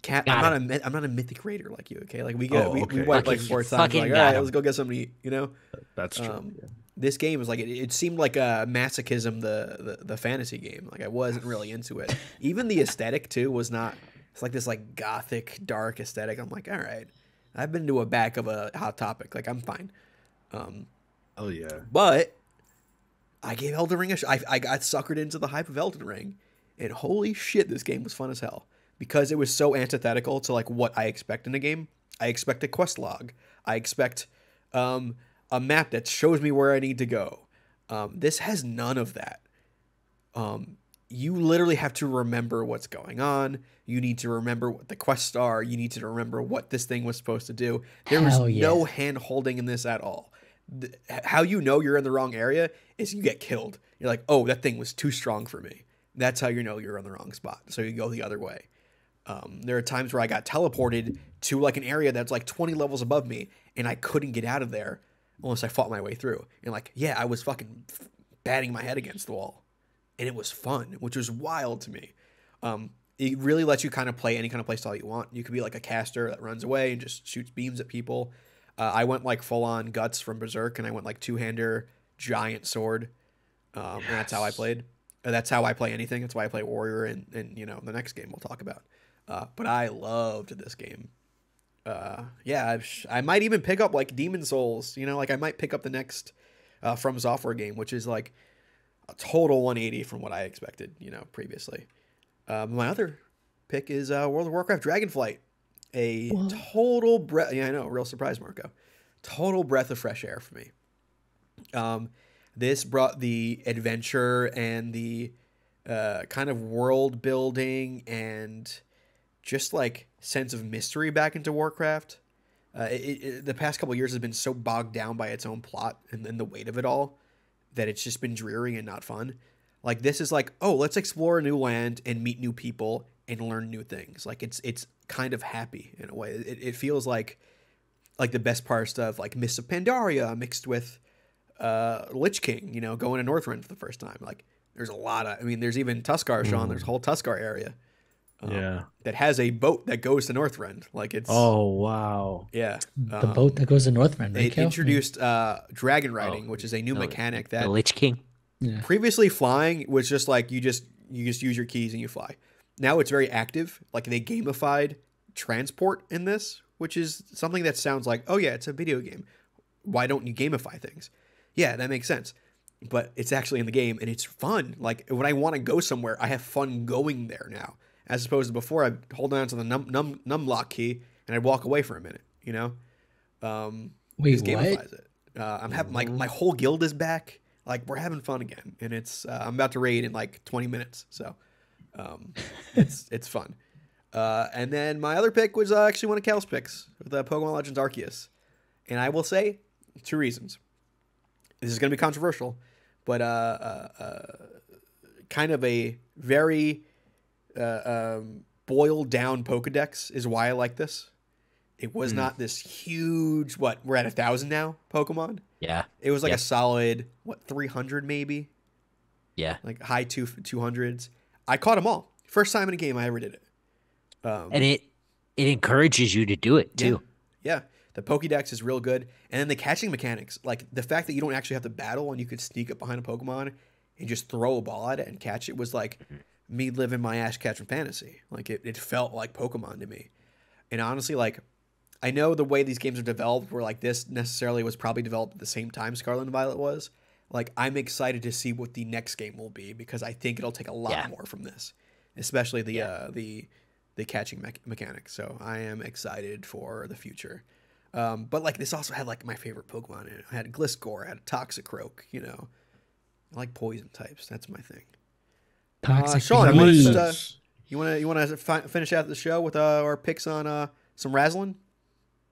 Speaker 2: I'm not a mythic raider like you. Okay, we wiped 4 times. All right, let's go get something to eat.
Speaker 1: That's true.
Speaker 2: This game was it seemed like a masochism, the fantasy game. I wasn't really into it. Even the aesthetic too was not. It's this gothic dark aesthetic. I'm like, all right, I've been to a back of a Hot Topic. I'm fine.
Speaker 1: Oh yeah.
Speaker 2: But I gave Elden Ring I got suckered into the hype of Elden Ring, And holy shit, this game was fun as hell because it was so antithetical to like what I expect in a game. I expect a quest log. I expect a map that shows me where I need to go. This has none of that. You literally have to remember what's going on. You need to remember what the quests are. You need to remember what this thing was supposed to do. There was no hand holding in this at all. How you know you're in the wrong area is you get killed. You're like, oh, that thing was too strong for me. That's how you know you're in the wrong spot. So you go the other way. There are times where I got teleported to like an area that's like 20 levels above me, and I couldn't get out of there unless I fought my way through. And like, yeah, I was fucking batting my head against the wall. And it was fun, which was wild to me. It really lets you kind of play any kind of play style you want. You could be like a caster that runs away and just shoots beams at people. I went like full on Guts from Berserk, and I went like two-hander giant sword. And that's how I played. That's how I play anything. That's why I play Warrior and you know, the next game we'll talk about. But I loved this game. Yeah, I might even pick up like Demon Souls. You know, like I might pick up the next From Software game, which is like a total 180 from what I expected, you know, previously. My other pick is World of Warcraft Dragonflight. Total breath. Yeah, I know. Real surprise, Marco. Total breath of fresh air for me. This brought the adventure and the kind of world building and just like sense of mystery back into Warcraft. The past couple of years has been so bogged down by its own plot and the weight of it all that it's just been dreary and not fun. Like this is like, oh, let's explore a new land and meet new people and learn new things. Like it's kind of happy in a way. It feels like the best parts of like Mists of Pandaria mixed with Lich King, you know, going to Northrend for the first time. Like there's a lot of, I mean, there's even Tuskarr, Sean. There's a whole Tuskarr area. That has a boat that goes to Northrend. Like it's
Speaker 1: wow.
Speaker 2: Yeah.
Speaker 4: The boat that goes to Northrend.
Speaker 2: They introduced dragon riding, which is a new mechanic that
Speaker 3: the Lich King.
Speaker 4: Yeah.
Speaker 2: Previously flying was just like you just use your keys and you fly. Now it's very active. Like they gamified transport in this, which is something that sounds like, oh yeah, it's a video game. Why don't you gamify things? Yeah, that makes sense. But it's actually in the game and it's fun. Like when I want to go somewhere, I have fun going there now. As opposed to before, I'd hold on to the num lock key and I'd walk away for a minute, you know?
Speaker 4: Wait,
Speaker 2: gamifies it. I'm having my whole guild is back. Like we're having fun again, and it's I'm about to raid in like 20 minutes, so it's fun. And then my other pick was actually one of Cal's picks with Pokemon Legends Arceus, and I will say 2 reasons. This is going to be controversial, but kind of a very boiled down Pokedex is why I like this. It was not this huge, we're at 1,000 now, Pokemon.
Speaker 3: Yeah.
Speaker 2: It was like a solid, 300 maybe?
Speaker 3: Yeah.
Speaker 2: Like high 200s. I caught them all. First time in a game I ever did it.
Speaker 3: And it encourages you to do it too.
Speaker 2: Yeah. The Pokédex is real good. And then the catching mechanics, like the fact that you don't actually have to battle and you could sneak up behind a Pokemon and just throw a ball at it and catch it was like me living my Ash Ketchum fantasy. Like it felt like Pokemon to me. And honestly, like I know the way these games are developed where like this necessarily was probably developed at the same time Scarlet and Violet was. Like I'm excited to see what the next game will be because I think it'll take a lot more from this, especially the catching mechanic. So I am excited for the future. But like this also had like my favorite Pokemon in it. I had Gliscor, I had a Toxicroak, you know. I like poison types. That's my thing.
Speaker 4: Toxic.
Speaker 2: Sean, you want to finish out the show with our picks on some Razzlin'?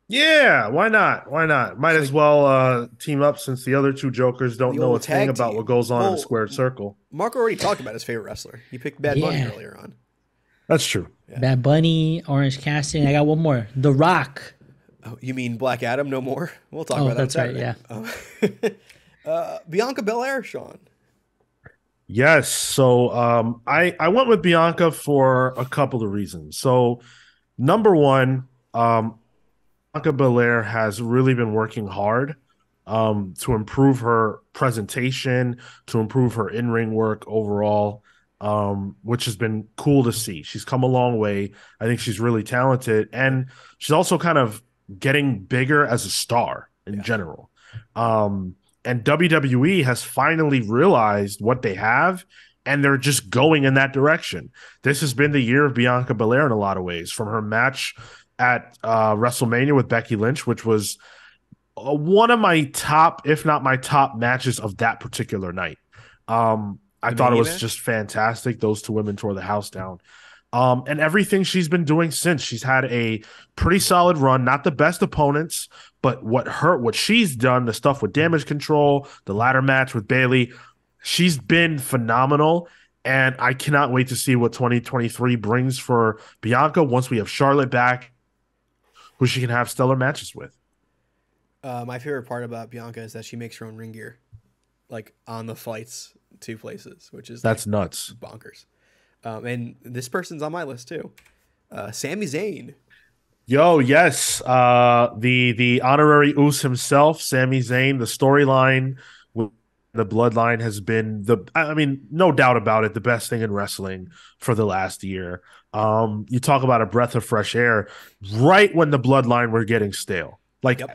Speaker 1: Yeah, why not? Why not? Might as well team up since the other 2 jokers don't know a thing about what goes on in a squared circle.
Speaker 2: Marco already talked about his favorite wrestler. He picked Bad Bunny earlier on.
Speaker 1: That's true.
Speaker 4: Yeah. Bad Bunny, Orange Cassidy. I got one more. The Rock.
Speaker 2: Oh, you mean Black Adam? No more. We'll talk about that.
Speaker 4: That's right.
Speaker 2: Yeah. Bianca Belair, Sean.
Speaker 1: Yes. So I went with Bianca for a couple of reasons. So number one, Bianca Belair has really been working hard to improve her presentation, to improve her in-ring work overall, which has been cool to see. She's come a long way. I think she's really talented. And she's also kind of getting bigger as a star in general. And WWE has finally realized what they have and they're just going in that direction. This has been the year of Bianca Belair in a lot of ways, from her match at WrestleMania with Becky Lynch, which was one of my top, if not my top matches of that particular night. I thought it was just fantastic. Those two women tore the house down. And everything she's been doing since. She's had a pretty solid run, not the best opponents, but what she's done, the stuff with Damage Control, the ladder match with Bayley, she's been phenomenal. And I cannot wait to see what 2023 brings for Bianca once we have Charlotte back, who she can have stellar matches with.
Speaker 2: My favorite part about Bianca is that she makes her own ring gear, like on the flights to places, which is
Speaker 1: that's nuts,
Speaker 2: bonkers. And this person's on my list too, Sami Zayn.
Speaker 1: Yo, yes, the honorary Uso himself, Sami Zayn. The storyline with the Bloodline has been no doubt about it, the best thing in wrestling for the last year. You talk about a breath of fresh air right when the Bloodline were getting stale.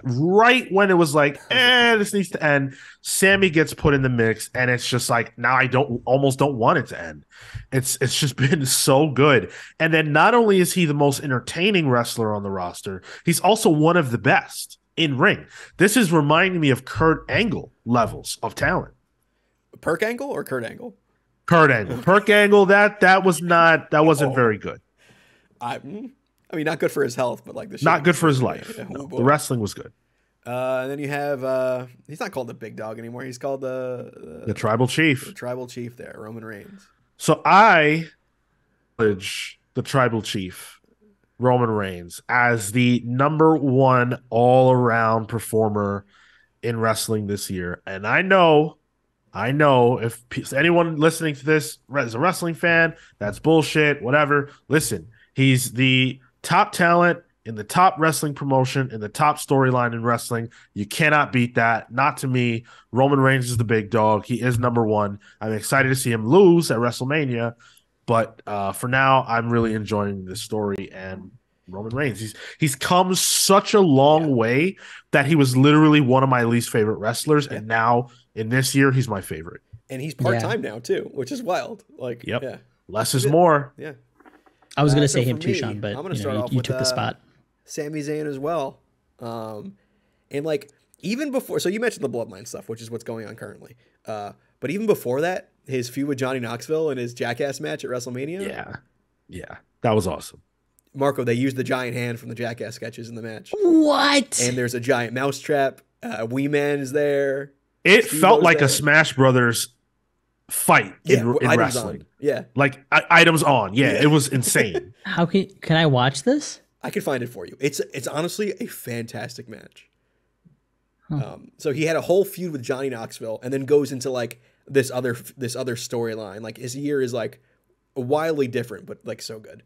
Speaker 1: Right when it was like, this needs to end, Sammy gets put in the mix, and it's just like, now I almost don't want it to end. It's just been so good. And then not only is he the most entertaining wrestler on the roster, he's also one of the best in ring. This is reminding me of Kurt Angle levels of talent.
Speaker 2: Perk Angle or Kurt Angle?
Speaker 1: Kurt Angle. Perk Angle, that wasn't very good.
Speaker 2: I mean, not good for his health, but like the
Speaker 1: not good for his life. Yeah. No, the wrestling was good.
Speaker 2: And then you have he's not called the Big Dog anymore. He's called
Speaker 1: the Tribal Chief.
Speaker 2: The Tribal Chief there, Roman Reigns.
Speaker 1: So I acknowledge the Tribal Chief, Roman Reigns, as the number one all-around performer in wrestling this year. And I know if anyone listening to this is a wrestling fan, that's bullshit, whatever. Listen, he's the top talent in the top wrestling promotion, in the top storyline in wrestling. You cannot beat that. Not to me. Roman Reigns is the big dog. He is number one. I'm excited to see him lose at WrestleMania, but for now, I'm really enjoying this story and Roman Reigns. He's come such a long way that he was literally one of my least favorite wrestlers, and now in this year, he's my favorite.
Speaker 2: And he's part-time now too, which is wild.
Speaker 1: Less is more.
Speaker 2: Yeah.
Speaker 4: I was going to say him too, Sean, but you took the spot.
Speaker 2: Sami Zayn as well. And like even before, so you mentioned the Bloodline stuff, which is what's going on currently. But even before that, his feud with Johnny Knoxville and his Jackass match at WrestleMania.
Speaker 1: Yeah, that was awesome.
Speaker 2: Marco, they used the giant hand from the Jackass sketches in the match.
Speaker 4: What?
Speaker 2: And there's a giant mousetrap. Wee Man is there.
Speaker 1: It felt like a Smash Brothers fight in wrestling.
Speaker 2: On. Yeah.
Speaker 1: Like items on. Yeah, it was insane.
Speaker 4: How can I watch this?
Speaker 2: I can find it for you. It's honestly a fantastic match. So he had a whole feud with Johnny Knoxville and then goes into like this other storyline. Like his year is like wildly different, but like so good.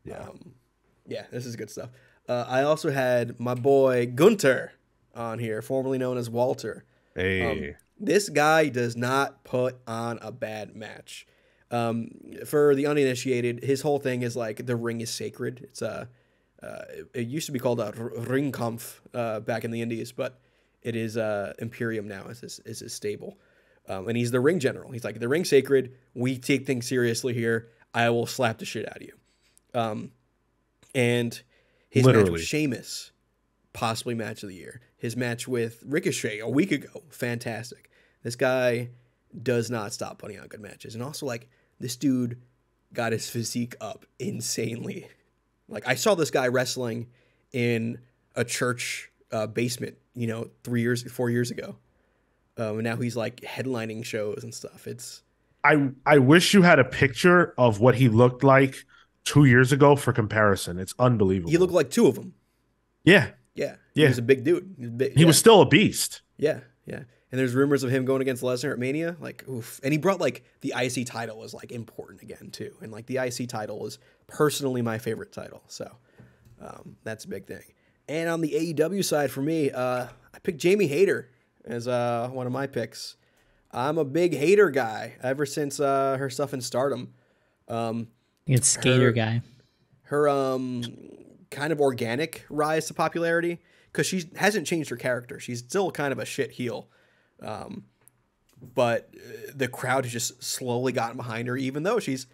Speaker 2: Yeah, this is good stuff. I also had my boy Gunter on here, formerly known as Walter.
Speaker 1: Hey.
Speaker 2: This guy does not put on a bad match. For the uninitiated, his whole thing is like the ring is sacred. It's it used to be called a Ringkampf back in the Indies, but it is Imperium now is his stable. And he's the ring general. He's like, the ring's sacred. We take things seriously here. I will slap the shit out of you. And his match with Sheamus, possibly match of the year. His match with Ricochet a week ago, fantastic. This guy does not stop putting on good matches. And also, like, this dude got his physique up insanely. Like, I saw this guy wrestling in a church basement, 4 years ago. And now he's, like, headlining shows and stuff.
Speaker 1: I wish you had a picture of what he looked like 2 years ago for comparison. It's unbelievable.
Speaker 2: He looked like two of them.
Speaker 1: Yeah.
Speaker 2: He was a big dude.
Speaker 1: He was still a beast.
Speaker 2: Yeah. And there's rumors of him going against Lesnar at Mania. Like, oof. And he brought, like, the IC title was, like, important again, too. And, like, the IC title is personally my favorite title. So, that's a big thing. And on the AEW side for me, I picked Jamie Hayter as one of my picks. I'm a big Hayter guy ever since her stuff in Stardom.
Speaker 4: It's Skater guy.
Speaker 2: Her kind of organic rise to popularity, because she hasn't changed her character. She's still kind of a shit heel. but the crowd has just slowly gotten behind her, even though she's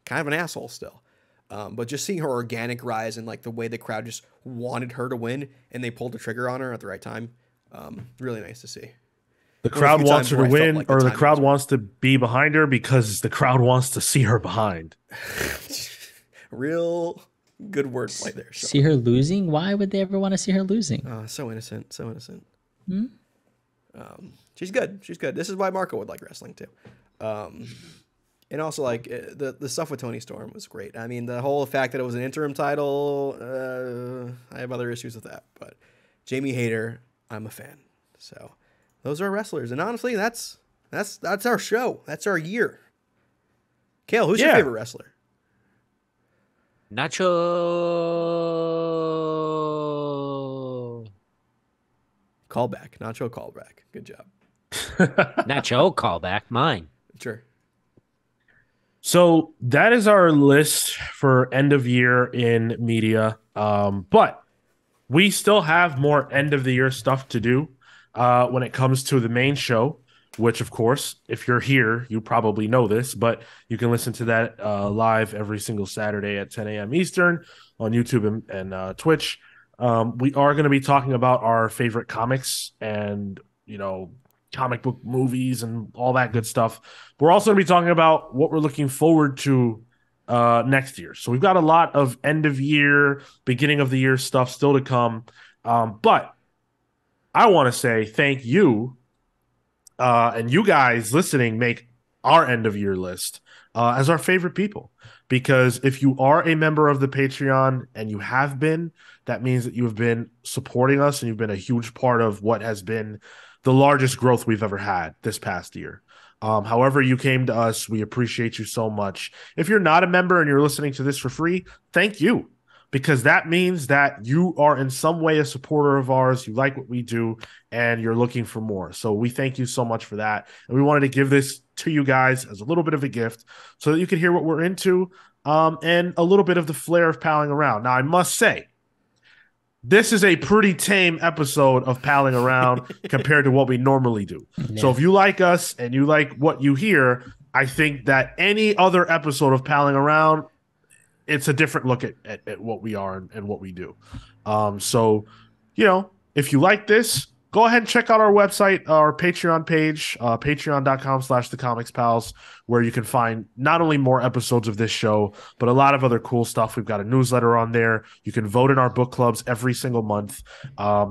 Speaker 2: kind of an asshole still. But just seeing her organic rise and like the way the crowd just wanted her to win and they pulled the trigger on her at the right time, really nice to see.
Speaker 1: The crowd wants her to win, or the crowd wants to be behind her because the crowd wants to see her behind.
Speaker 2: Real good wordplay there. Sean.
Speaker 4: See her losing? Why would they ever want to see her losing?
Speaker 2: So innocent, so innocent. She's good. She's good. This is why Marco would like wrestling too. And also, like, the stuff with Toni Storm was great. I mean, the whole fact that it was an interim title, I have other issues with that. But Jamie Hayter, I'm a fan. So those are wrestlers. And honestly, that's our show. That's our year. Kale, who's your favorite wrestler?
Speaker 3: Nacho
Speaker 2: callback. Good job.
Speaker 3: Nacho callback. Mine.
Speaker 2: Sure.
Speaker 1: So that is our list for end of year in media. But we still have more end of the year stuff to do when it comes to the main show, which, of course, if you're here, you probably know this, but you can listen to that live every single Saturday at 10 a.m. Eastern on YouTube and Twitch. We are going to be talking about our favorite comics and, comic book movies and all that good stuff. We're also going to be talking about what we're looking forward to next year. So we've got a lot of end of year, beginning of the year stuff still to come. But I want to say thank you. And you guys listening make our end of year list as our favorite people. Because if you are a member of the Patreon and you have been, that means that you have been supporting us and you've been a huge part of what has been the largest growth we've ever had this past year. However you came to us, we appreciate you so much. If you're not a member and you're listening to this for free, thank you. Because that means that you are in some way a supporter of ours, you like what we do, and you're looking for more. So we thank you so much for that. And we wanted to give this to you guys as a little bit of a gift so that you can hear what we're into and a little bit of the flair of Palling Around. Now, I must say, this is a pretty tame episode of Palling Around compared to what we normally do. Yeah. So if you like us and you like what you hear, I think that any other episode of Palling Around, it's a different look at what we are and what we do. So, if you like this, go ahead and check out our website, our Patreon page, patreon.com/thecomicspals, where you can find not only more episodes of this show, but a lot of other cool stuff. We've got a newsletter on there. You can vote in our book clubs every single month.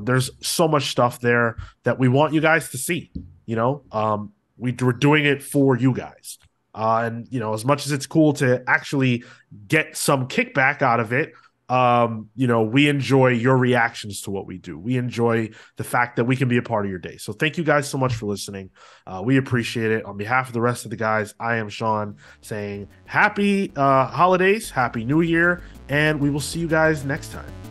Speaker 1: There's so much stuff there that we want you guys to see. We're doing it for you guys. And, as much as it's cool to actually get some kickback out of it, we enjoy your reactions to what we do. We enjoy the fact that we can be a part of your day. So thank you guys so much for listening. We appreciate it. On behalf of the rest of the guys, I am Sean saying happy holidays, happy new year, and we will see you guys next time.